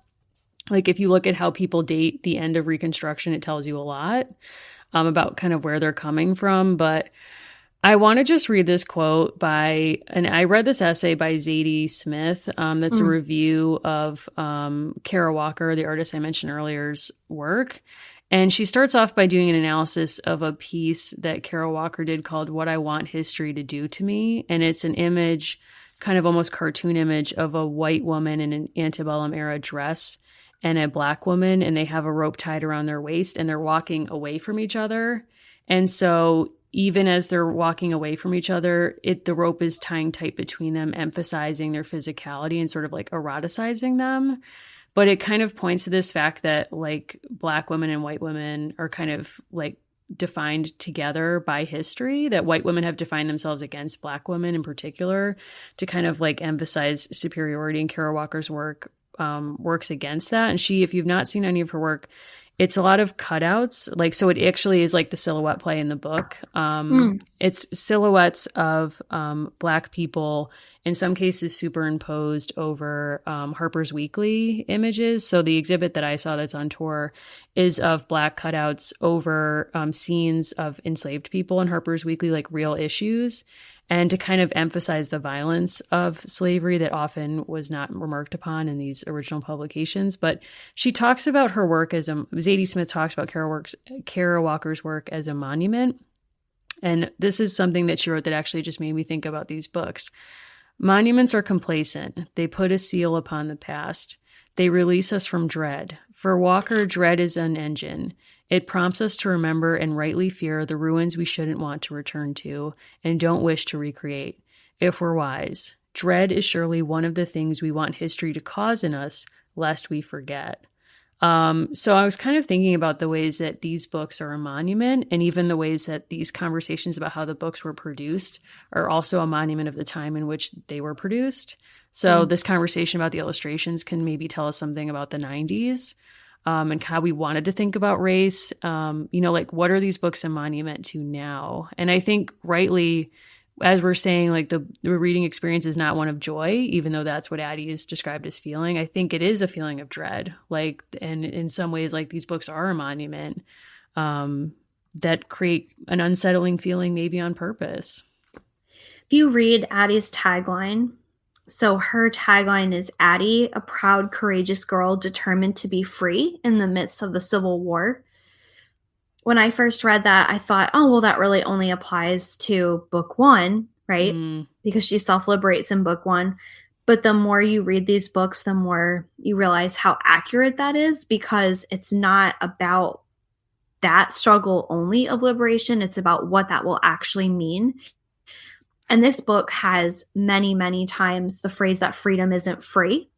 If you look at how people date the end of Reconstruction, it tells you a lot. about kind of where they're coming from. But I want to just read this quote and I read this essay by Zadie Smith. That's a review of Kara Walker, the artist I mentioned earlier's work. And she starts off by doing an analysis of a piece that Kara Walker did called What I Want History to Do to Me. And it's an image, kind of almost cartoon image, of a white woman in an antebellum era dress and a black woman. And they have a rope tied around their waist and they're walking away from each other. And so even as they're walking away from each other, the rope is tying tight between them, emphasizing their physicality and sort of like eroticizing them. But it kind of points to this fact that like black women and white women are kind of like defined together by history, that white women have defined themselves against black women in particular to kind of like emphasize superiority. And Kara Walker's work works against that. And if you've not seen any of her work, it's a lot of cutouts. Like, so it actually is like the silhouette play in the book. It's silhouettes of black people, in some cases superimposed over Harper's Weekly images. So the exhibit that I saw that's on tour is of black cutouts over scenes of enslaved people in Harper's Weekly, like real issues. And to kind of emphasize the violence of slavery that often was not remarked upon in these original publications. But she talks about her work Zadie Smith talks about Kara Walker's work as a monument. And this is something that she wrote that actually just made me think about these books. Monuments are complacent. They put a seal upon the past. They release us from dread. For Walker, dread is an engine. It prompts us to remember and rightly fear the ruins we shouldn't want to return to and don't wish to recreate, if we're wise. Dread is surely one of the things we want history to cause in us, lest we forget. So I was kind of thinking about the ways that these books are a monument, and even the ways that these conversations about how the books were produced are also a monument of the time in which they were produced. So this conversation about the illustrations can maybe tell us something about the 90s. And how we wanted to think about race, like what are these books a monument to now? And I think rightly, as we're saying, like the reading experience is not one of joy, even though that's what Addy is described as feeling. I think it is a feeling of dread, and in some ways, like these books are a monument that create an unsettling feeling, maybe on purpose. If you read Addy's tagline, so her tagline is Addy, a proud, courageous girl determined to be free in the midst of the Civil War. When I first read that, I thought, oh, well, that really only applies to book one, right? Because she self-liberates in book one. But the more you read these books, the more you realize how accurate that is, because it's not about that struggle only of liberation. It's about what that will actually mean. And this book has many, many times the phrase that freedom isn't free,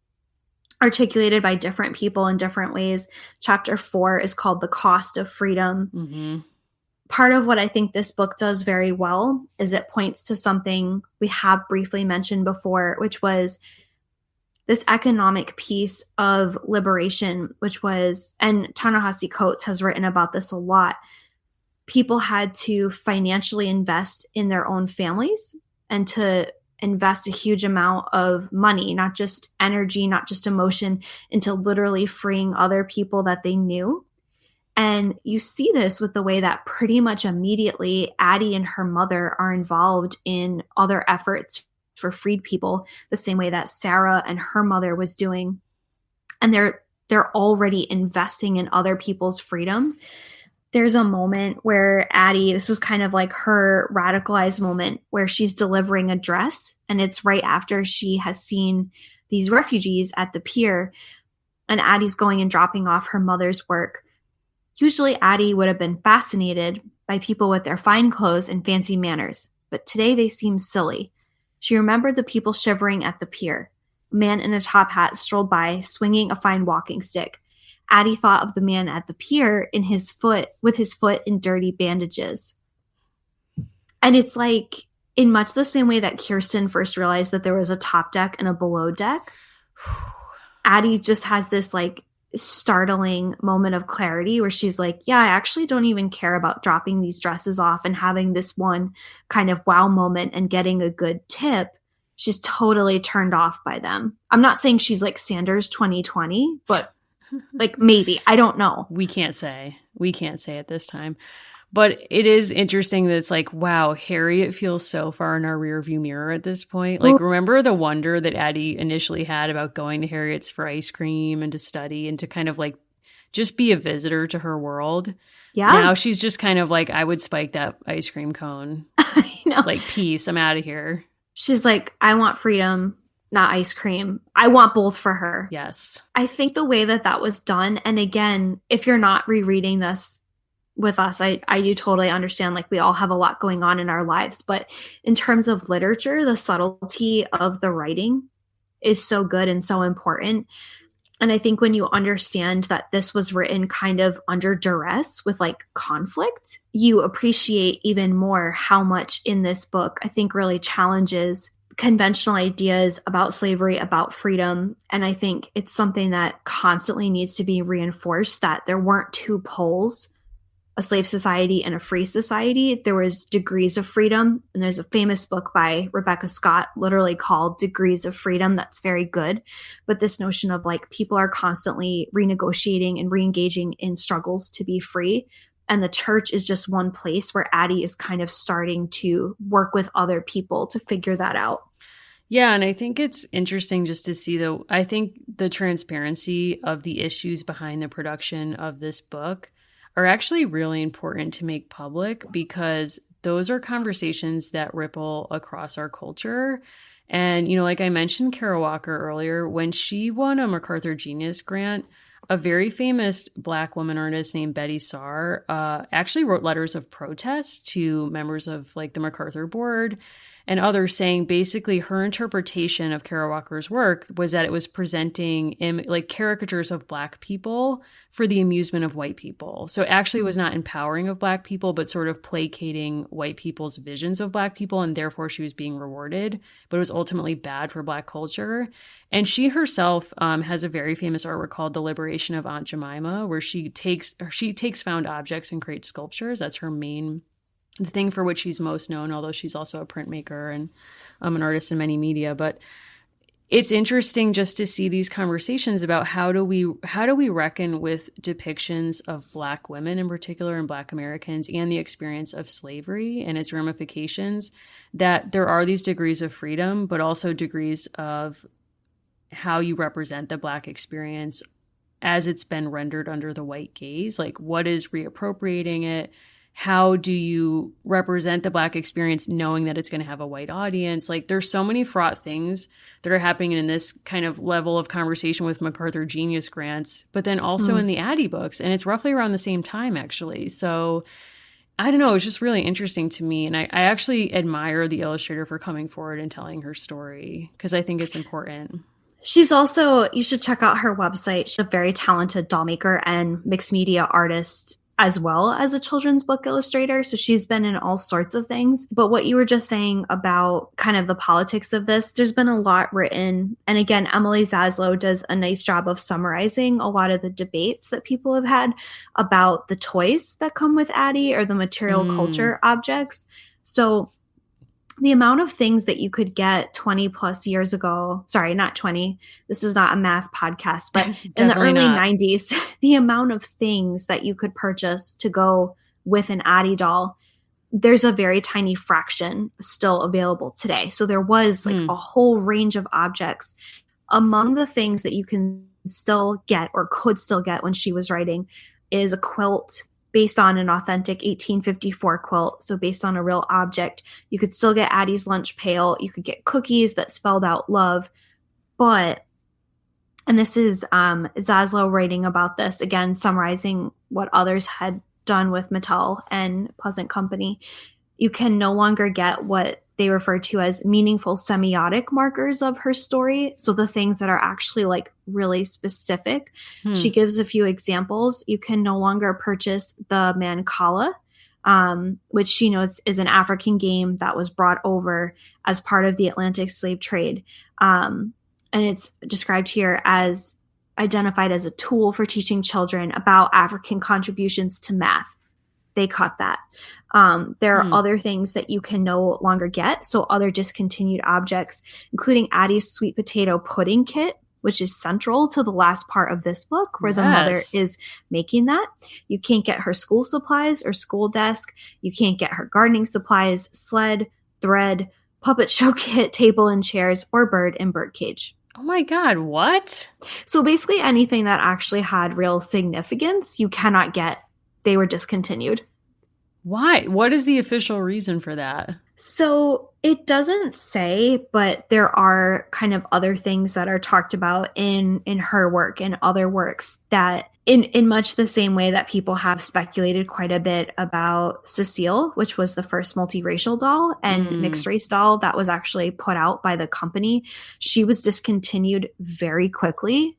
articulated by different people in different ways. Chapter 4 is called The Cost of Freedom. Part of what I think this book does very well is it points to something we have briefly mentioned before, which was this economic piece of liberation, which was, and Ta-Nehisi Coates has written about this a lot, people had to financially invest in their own families and to invest a huge amount of money, not just energy, not just emotion, into literally freeing other people that they knew. And you see this with the way that pretty much immediately Addy and her mother are involved in other efforts for freed people, the same way that Sarah and her mother was doing. And they're already investing in other people's freedom. There's a moment where Addy, this is kind of like her radicalized moment, where she's delivering a dress, and it's right after she has seen these refugees at the pier, and Addy's going and dropping off her mother's work. Usually Addy would have been fascinated by people with their fine clothes and fancy manners, but today they seemed silly. She remembered the people shivering at the pier. A man in a top hat strolled by, swinging a fine walking stick. Addy thought of the man at the pier with his foot in dirty bandages. And it's like, in much the same way that Kirsten first realized that there was a top deck and a below deck, Addy just has this like startling moment of clarity where she's like, yeah, I actually don't even care about dropping these dresses off and having this one kind of wow moment and getting a good tip. She's totally turned off by them. I'm not saying she's like Sanders 2020, but like maybe, I don't know. We can't say at this time. But it is interesting that it's like, wow, Harriet feels so far in our rearview mirror at this point. Like, remember the wonder that Addy initially had about going to Harriet's for ice cream and to study and to kind of like just be a visitor to her world. Yeah. Now she's just kind of like, I would spike that ice cream cone. I know. Like, peace, I'm out of here. She's like, I want freedom, not ice cream. I want both for her. Yes. I think the way that was done, and again, if you're not rereading this with us, I do totally understand, like, we all have a lot going on in our lives, but in terms of literature, the subtlety of the writing is so good and so important. And I think when you understand that this was written kind of under duress with like conflict, you appreciate even more how much in this book, I think, really challenges conventional ideas about slavery, about freedom. And I think it's something that constantly needs to be reinforced, that there weren't two poles, a slave society and a free society. There was degrees of freedom. And there's a famous book by Rebecca Scott, literally called Degrees of Freedom. That's very good. But this notion of like people are constantly renegotiating and reengaging in struggles to be free. And the church is just one place where Addy is kind of starting to work with other people to figure that out. Yeah, and I think it's interesting just to see, though, I think the transparency of the issues behind the production of this book are actually really important to make public, because those are conversations that ripple across our culture. And, you know, like I mentioned Kara Walker earlier, when she won a MacArthur Genius Grant, a very famous Black woman artist named Betty Saar actually wrote letters of protest to members of like the MacArthur board and others, saying basically her interpretation of Kara Walker's work was that it was presenting like caricatures of Black people for the amusement of white people. So it actually was not empowering of Black people, but sort of placating white people's visions of Black people, and therefore she was being rewarded, but it was ultimately bad for Black culture. And she herself has a very famous artwork called The Liberation of Aunt Jemima, where she takes found objects and creates sculptures. That's her main the thing for which she's most known, although she's also a printmaker and an artist in many media. But it's interesting just to see these conversations about how do we reckon with depictions of Black women in particular and Black Americans and the experience of slavery and its ramifications, that there are these degrees of freedom, but also degrees of how you represent the Black experience as it's been rendered under the white gaze. Like, what is reappropriating it? How do you represent the Black experience knowing that it's going to have a white audience? Like, there's so many fraught things that are happening in this kind of level of conversation with MacArthur Genius Grants, but then also in the Addy books. And it's roughly around the same time, actually. So I don't know. It's just really interesting to me. And I actually admire the illustrator for coming forward and telling her story, because I think it's important. She's also, you should check out her website. She's a very talented doll maker and mixed media artist, as well as a children's book illustrator. So she's been in all sorts of things. But what you were just saying about kind of the politics of this, there's been a lot written. And again, Emily Zaslow does a nice job of summarizing a lot of the debates that people have had about the toys that come with Addy or the material culture objects. So the amount of things that you could get 20 plus years ago, sorry, not 20, this is not a math podcast, but in the early 90s, the amount of things that you could purchase to go with an Addy doll, there's a very tiny fraction still available today. So there was like a whole range of objects. Among the things that you can still get or could still get when she was writing is a quilt based on an authentic 1854 quilt, so based on a real object. You could still get Addy's lunch pail. You could get cookies that spelled out love. But, and this is Zaslow writing about this, again, summarizing what others had done with Mattel and Pleasant Company, you can no longer get what they refer to as meaningful semiotic markers of her story. So the things that are actually like really specific. She gives a few examples. You can no longer purchase the Mancala, which she notes is an African game that was brought over as part of the Atlantic slave trade. And it's described here as identified as a tool for teaching children about African contributions to math. They caught that. There are other things that you can no longer get. So other discontinued objects, including Addy's sweet potato pudding kit, which is central to the last part of this book where the mother is making that. You can't get her school supplies or school desk. You can't get her gardening supplies, sled, thread, puppet show kit, table and chairs, or bird and bird cage. Oh my God, what? So basically anything that actually had real significance, you cannot get. They were discontinued. Why? What is the official reason for that? So it doesn't say, but there are kind of other things that are talked about in her work and other works that in much the same way that people have speculated quite a bit about Cecile, which was the first multiracial doll and mixed race doll that was actually put out by the company. She was discontinued very quickly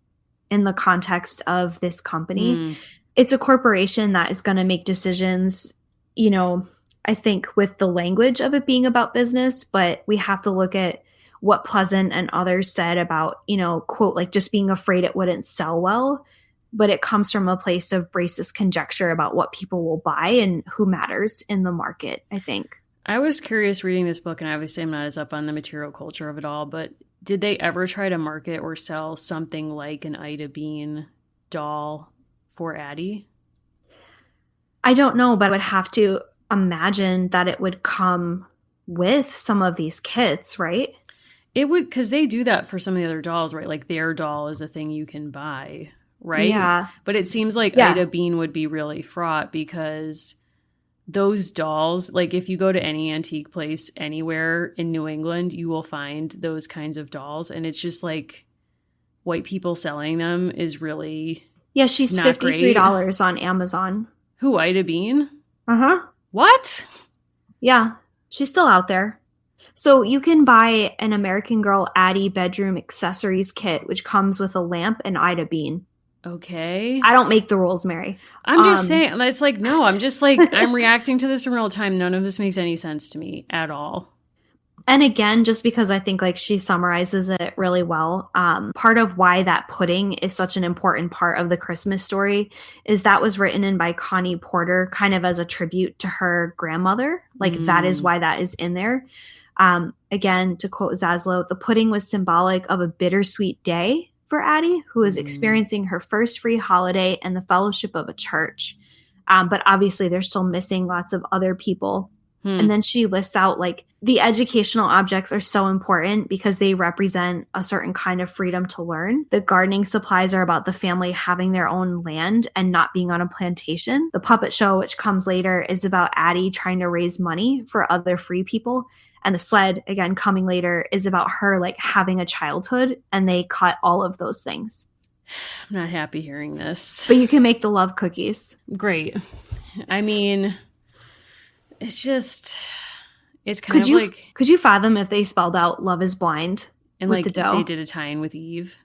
in the context of this company. It's a corporation that is going to make decisions, you know, I think with the language of it being about business, but we have to look at what Pleasant and others said about, you know, quote, like just being afraid it wouldn't sell well. But it comes from a place of racist conjecture about what people will buy and who matters in the market, I think. I was curious reading this book, and obviously I'm not as up on the material culture of it all, but did they ever try to market or sell something like an Ida Bean doll for Addy? I don't know, but I would have to imagine that it would come with some of these kits, right? It would, because they do that for some of the other dolls, right? Like their doll is a thing you can buy, right? Yeah. But it seems like Ida Bean would be really fraught because those dolls, like if you go to any antique place anywhere in New England, you will find those kinds of dolls. And it's just like white people selling them is really she's not $53 on Amazon. Who, Ida Bean? Uh-huh. What? Yeah, she's still out there. So you can buy an American Girl Addy bedroom accessories kit, which comes with a lamp and Ida Bean. Okay. I don't make the rules, Mary. I'm just saying, it's like, no, I'm just like, I'm reacting to this in real time. None of this makes any sense to me at all. And again, just because I think like she summarizes it really well, part of why that pudding is such an important part of the Christmas story is that was written in by Connie Porter kind of as a tribute to her grandmother. Like that is why that is in there. Again, to quote Zaslow, the pudding was symbolic of a bittersweet day for Addy, who is experiencing her first free holiday and the fellowship of a church. But obviously they're still missing lots of other people. And then she lists out like the educational objects are so important because they represent a certain kind of freedom to learn. The gardening supplies are about the family having their own land and not being on a plantation. The puppet show, which comes later, is about Addy trying to raise money for other free people. And the sled, again, coming later, is about her like having a childhood, and they cut all of those things. I'm not happy hearing this. But you can make the love cookies. Great. I mean, it's just, it's kind of like... Could you fathom if they spelled out love is blind and with like the dough? They did a tie-in with Eve?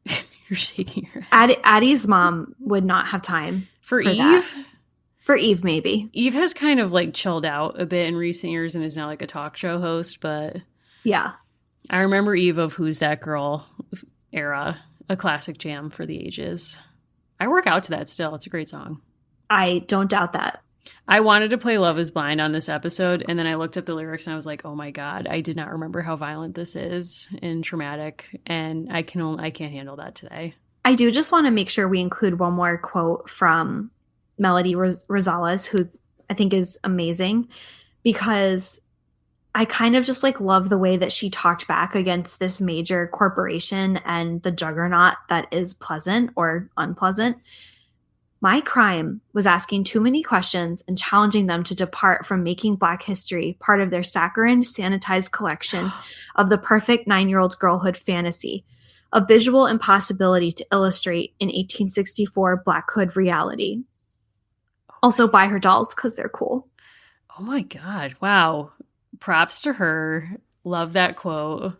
You're shaking your head. Addie's mom would not have time for Eve? That. For Eve, maybe. Eve has kind of like chilled out a bit in recent years and is now like a talk show host, but... Yeah. I remember Eve of Who's That Girl era, a classic jam for the ages. I work out to that still. It's a great song. I don't doubt that. I wanted to play Love is Blind on this episode, and then I looked up the lyrics and I was like, oh my God, I did not remember how violent this is and traumatic, and I can't handle that today. I do just want to make sure we include one more quote from Melody Rosales, who I think is amazing, because I kind of just like love the way that she talked back against this major corporation and the juggernaut that is Pleasant or unpleasant. My crime was asking too many questions and challenging them to depart from making Black history part of their saccharine, sanitized collection of the perfect 9-year-old girlhood fantasy, a visual impossibility to illustrate in 1864 Black hood reality. Also buy her dolls because they're cool. Oh my God. Wow. Props to her. Love that quote.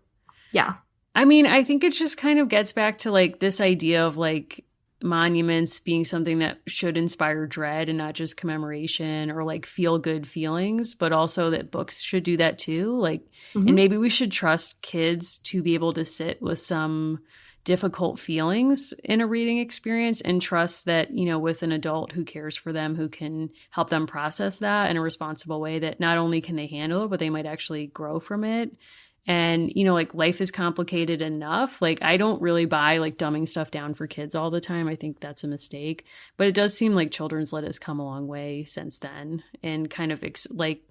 Yeah. I mean, I think it just kind of gets back to like this idea of like monuments being something that should inspire dread and not just commemoration or like feel good feelings, but also that books should do that too. Like, and maybe we should trust kids to be able to sit with some difficult feelings in a reading experience and trust that, you know, with an adult who cares for them, who can help them process that in a responsible way, that not only can they handle it, but they might actually grow from it And, you know, like life is complicated enough. Like I don't really buy like dumbing stuff down for kids all the time. I think that's a mistake. But it does seem like children's lit has come a long way since then and kind of like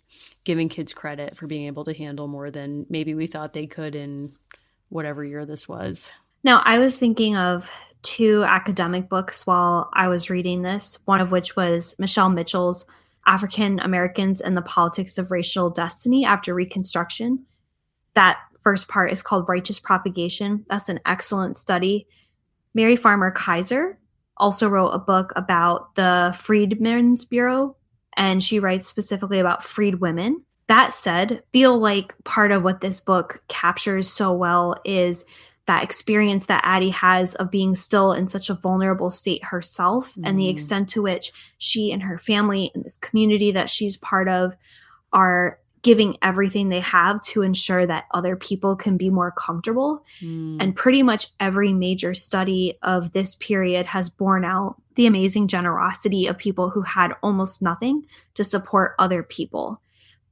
giving kids credit for being able to handle more than maybe we thought they could in whatever year this was. Now, I was thinking of two academic books while I was reading this, one of which was Michelle Mitchell's African Americans and the Politics of Racial Destiny After Reconstruction. That first part is called Righteous Propagation. That's an excellent study. Mary Farmer Kaiser also wrote a book about the Freedmen's Bureau, and she writes specifically about freed women. That said, feel like part of what this book captures so well is that experience that Addy has of being still in such a vulnerable state herself, and the extent to which she and her family and this community that she's part of are giving everything they have to ensure that other people can be more comfortable. And pretty much every major study of this period has borne out the amazing generosity of people who had almost nothing to support other people.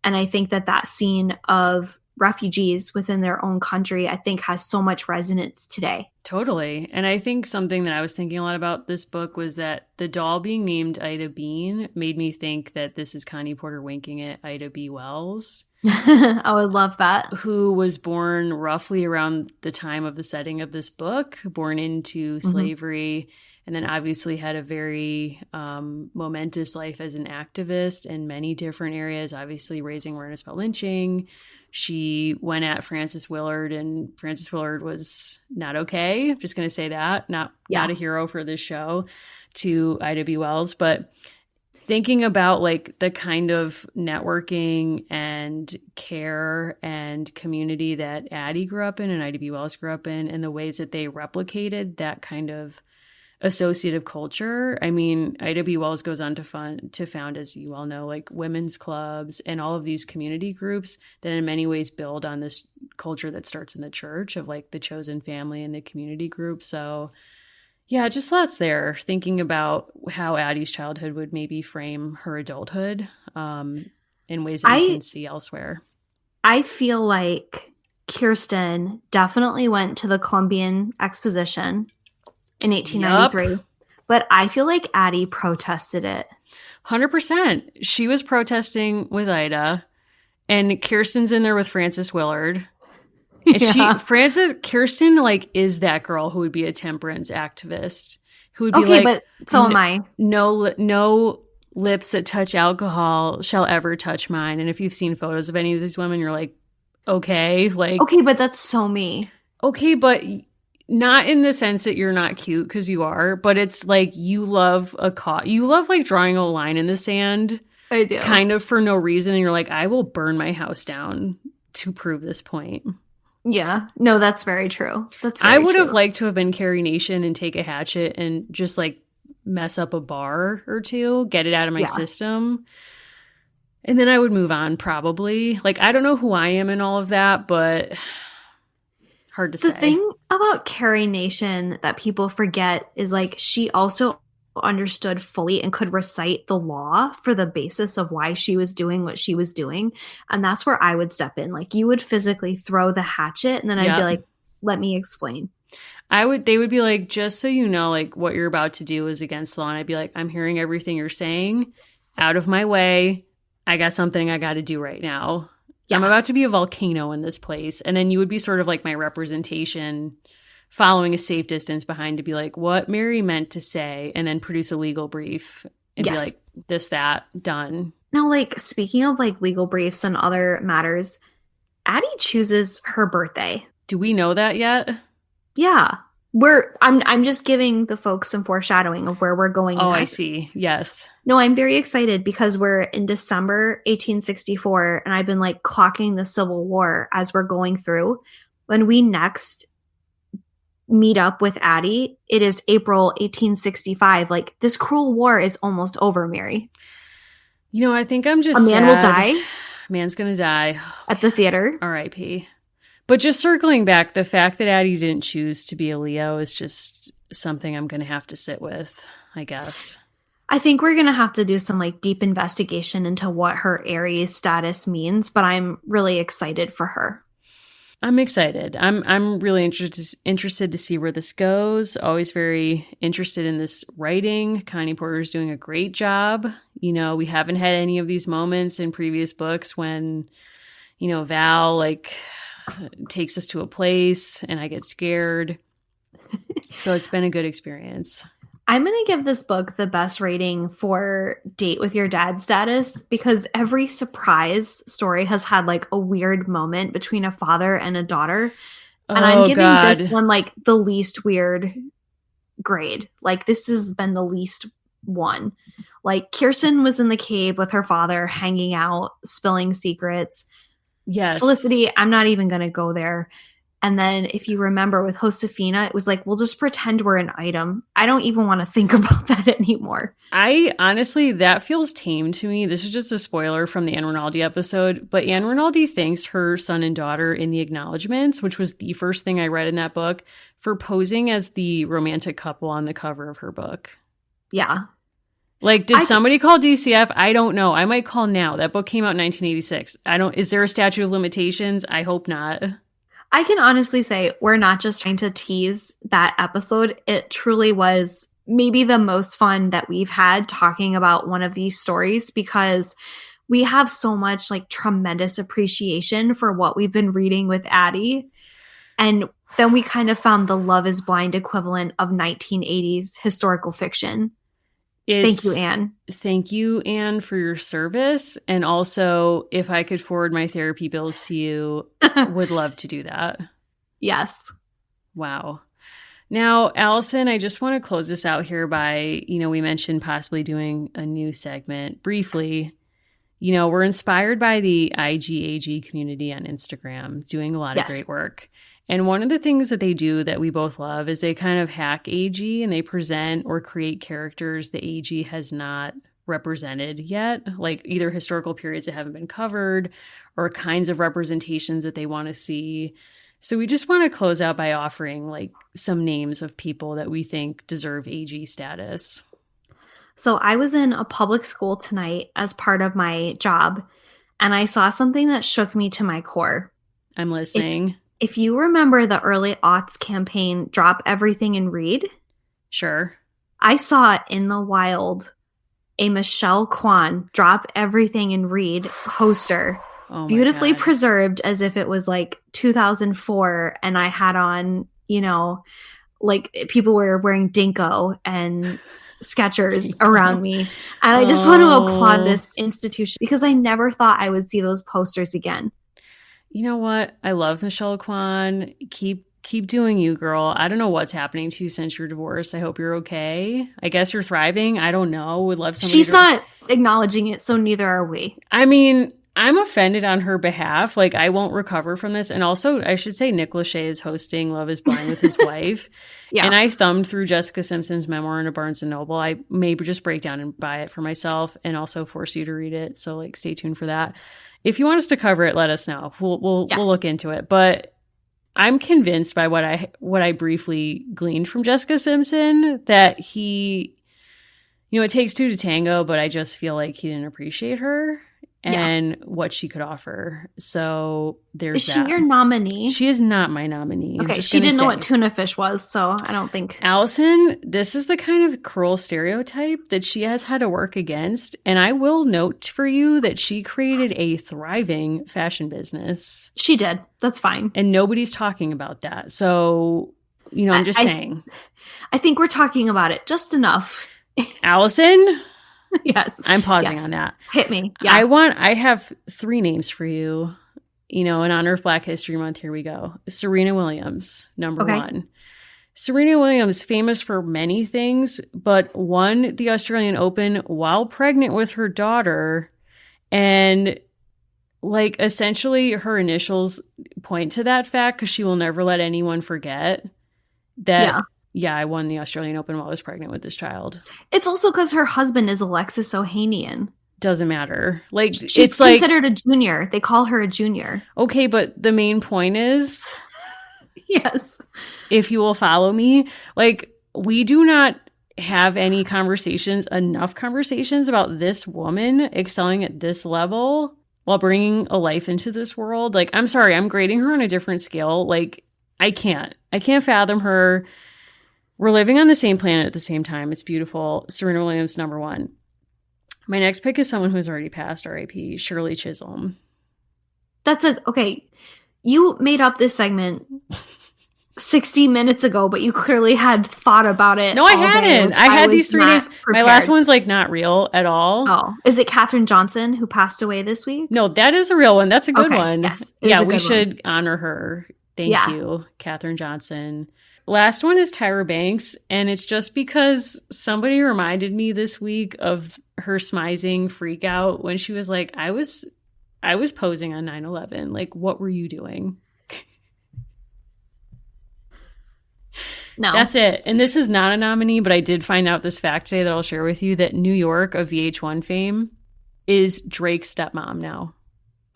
And I think that that scene of refugees within their own country, I think, has so much resonance today. Totally. And I think something that I was thinking a lot about this book was that the doll being named Ida Bean made me think that this is Connie Porter winking at Ida B. Wells. I would love that. Who was born roughly around the time of the setting of this book, born into slavery, and then obviously had a very momentous life as an activist in many different areas, obviously raising awareness about lynching. She went at Frances Willard, and Frances Willard was not okay. I'm just going to say that. Not a hero for this show to Ida B. Wells. But thinking about like the kind of networking and care and community that Addy grew up in and Ida B. Wells grew up in, and the ways that they replicated that kind of associative culture. I mean, Ida B. Wells goes on to found, as you all know, like women's clubs and all of these community groups that in many ways build on this culture that starts in the church of like the chosen family and the community group. So yeah, just lots there, thinking about how Addie's childhood would maybe frame her adulthood in ways that we can see elsewhere. I feel like Kirsten definitely went to the Columbian Exposition in 1893, but I feel like Addy protested it. 100%. She was protesting with Ida, and Kirsten's in there with Frances Willard. And Kirsten, like, is that girl who would be a temperance activist, who would be like, but so am I. No lips that touch alcohol shall ever touch mine. And if you've seen photos of any of these women, you're like, okay, but that's so me. Okay, but not in the sense that you're not cute, because you are, but it's like you love you love like drawing a line in the sand. I do. Kind of for no reason. And you're like, I will burn my house down to prove this point. Yeah. No, that's very true. I would have liked to have been Carrie Nation and take a hatchet and just like mess up a bar or two, get it out of my system. And then I would move on probably. Like, I don't know who I am in all of that, but hard to say. The thing about Carrie Nation that people forget is like she also understood fully and could recite the law for the basis of why she was doing what she was doing. And that's where I would step in. Like you would physically throw the hatchet and then I'd be like, let me explain. They would be like, just so you know, like what you're about to do is against the law. And I'd be like, I'm hearing everything you're saying, out of my way. I got something I got to do right now. I'm about to be a volcano in this place. And then you would be sort of like my representation, following a safe distance behind to be like, what Mary meant to say, and then produce a legal brief and be like, this, that, done. Now, like, speaking of like legal briefs and other matters, Addy chooses her birthday. Do we know that yet? Yeah. I'm just giving the folks some foreshadowing of where we're going next. I see. Yes. No, I'm very excited because we're in December 1864, and I've been like clocking the Civil War as we're going through. When we next meet up with Addy, it is April 1865. Like, this cruel war is almost over, Mary. You know, I think I'm just A man will die. Man's gonna die. At the theater. R.I.P. But just circling back, the fact that Addy didn't choose to be a Leo is just something I'm going to have to sit with, I guess. I think we're going to have to do some like deep investigation into what her Aries status means, but I'm really excited for her. I'm excited. I'm really interested to see where this goes. Always very interested in this writing. Connie Porter's doing a great job. You know, we haven't had any of these moments in previous books when, you know, Val like takes us to a place and I get scared. So it's been a good experience. I'm going to give this book the best rating for date with your dad status because every surprise story has had like a weird moment between a father and a daughter. And I'm giving this one like the least weird grade. Like this has been the least one. Like Kirsten was in the cave with her father, hanging out, spilling secrets. Yes. Felicity, I'm not even going to go there. And then if you remember with Josefina, it was like, we'll just pretend we're an item. I don't even want to think about that anymore. I honestly, that feels tame to me. This is just a spoiler from the Anne Rinaldi episode, but Anne Rinaldi thanks her son and daughter in the acknowledgments, which was the first thing I read in that book, for posing as the romantic couple on the cover of her book. Yeah. Like, did somebody call DCF? I don't know. I might call now. That book came out in 1986. Is there a statute of limitations? I hope not. I can honestly say we're not just trying to tease that episode. It truly was maybe the most fun that we've had talking about one of these stories because we have so much like tremendous appreciation for what we've been reading with Addy. And then we kind of found the Love is Blind equivalent of 1980s historical fiction. Thank you, Anne. Thank you, Anne, for your service. And also, if I could forward my therapy bills to you, would love to do that. Yes. Wow. Now, Allison, I just want to close this out here by, you know, we mentioned possibly doing a new segment briefly. You know, we're inspired by the IGAG community on Instagram, doing a lot of great work. And one of the things that they do that we both love is they kind of hack AG and they present or create characters that AG has not represented yet, like either historical periods that haven't been covered or kinds of representations that they want to see. So we just want to close out by offering like some names of people that we think deserve AG status. So I was in a public school tonight as part of my job, and I saw something that shook me to my core. I'm listening. If you remember the early aughts campaign, Drop Everything and Read. Sure. I saw it in the wild, a Michelle Kwan Drop Everything and Read poster, beautifully preserved as if it was like 2004. And I had on, you know, like people were wearing Dinko and Skechers around me. And I just want to applaud this institution because I never thought I would see those posters again. You know what? I love Michelle Kwan. Keep doing you, girl. I don't know what's happening to you since your divorce. I hope you're okay. I guess you're thriving. I don't know. Would love somebody. She's not acknowledging it, so neither are we. I mean, I'm offended on her behalf. Like, I won't recover from this. And also, I should say Nick Lachey is hosting Love is Blind with his wife. Yeah. And I thumbed through Jessica Simpson's memoir into Barnes & Noble. I maybe just break down and buy it for myself and also force you to read it. So, like, stay tuned for that. If you want us to cover it, let us know. We'll look into it. But I'm convinced by what I briefly gleaned from Jessica Simpson that he, you know, it takes two to tango, but I just feel like he didn't appreciate her and what she could offer. So there's that. Is she your nominee? She is not my nominee. Okay, she didn't know what tuna fish was, so I don't think. Allison, this is the kind of cruel stereotype that she has had to work against. And I will note for you that she created a thriving fashion business. She did. That's fine. And nobody's talking about that. So, you know, I'm just saying. I think we're talking about it just enough. Allison? Yes. I'm pausing on that. Hit me. Yeah. I have three names for you. You know, in honor of Black History Month, here we go. Serena Williams, number one. Serena Williams, famous for many things, but won the Australian Open while pregnant with her daughter. And like essentially her initials point to that fact because she will never let anyone forget that. Yeah, I won the Australian Open while I was pregnant with this child. It's also because her husband is Alexis Ohanian. Doesn't matter. Like she's considered a junior. They call her a junior. Okay, but the main point is, yes, if you will follow me, like we do not have any enough conversations about this woman excelling at this level. while bringing a life into this world. Like, I'm sorry, I'm grading her on a different scale. Like, I can't fathom her. We're living on the same planet at the same time. It's beautiful. Serena Williams, number one. My next pick is someone who's already passed, R.I.P., Shirley Chisholm. Okay. You made up this segment 60 minutes ago, but you clearly had thought about it. No, I hadn't. I had these three names. Prepared. My last one's like not real at all. Oh, is it Katherine Johnson who passed away this week? No, that is a real one. That's a good one. Yes, yeah, we should honor her. Thank you, Katherine Johnson. Last one is Tyra Banks, and it's just because somebody reminded me this week of her smizing freak out when she was like, I was posing on 9/11. Like, what were you doing? No. That's it. And this is not a nominee, but I did find out this fact today that I'll share with you, that New York of VH1 fame is Drake's stepmom now.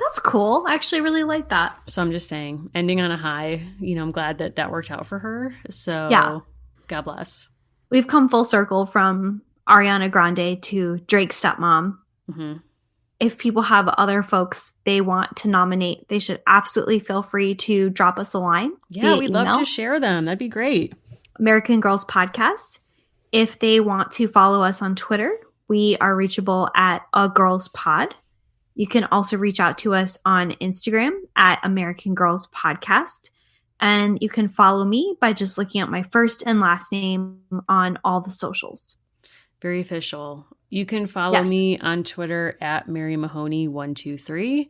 That's cool. I actually really like that. So I'm just saying, ending on a high, I'm glad that worked out for her. So yeah. God bless. We've come full circle from Ariana Grande to Drake's stepmom. Mm-hmm. If people have other folks they want to nominate, they should absolutely feel free to drop us a line. Yeah, we'd love to share them. That'd be great. American Girls Podcast. If they want to follow us on Twitter, we are reachable at A Girls Pod. You can also reach out to us on Instagram at American Girls Podcast. And you can follow me by just looking at my first and last name on all the socials. Very official. You can follow me on Twitter at Mary Mahoney123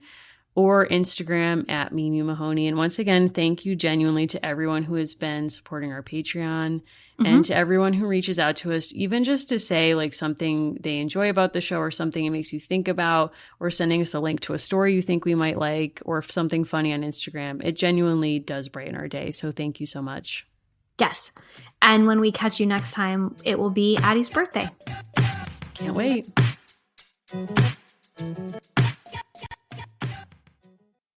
or Instagram at Mimi Mahoney. And once again, thank you genuinely to everyone who has been supporting our Patreon and to everyone who reaches out to us, even just to say like something they enjoy about the show or something it makes you think about, or sending us a link to a story you think we might like, or something funny on Instagram. It genuinely does brighten our day. So thank you so much. Yes. And when we catch you next time, it will be Addy's birthday. Can't wait.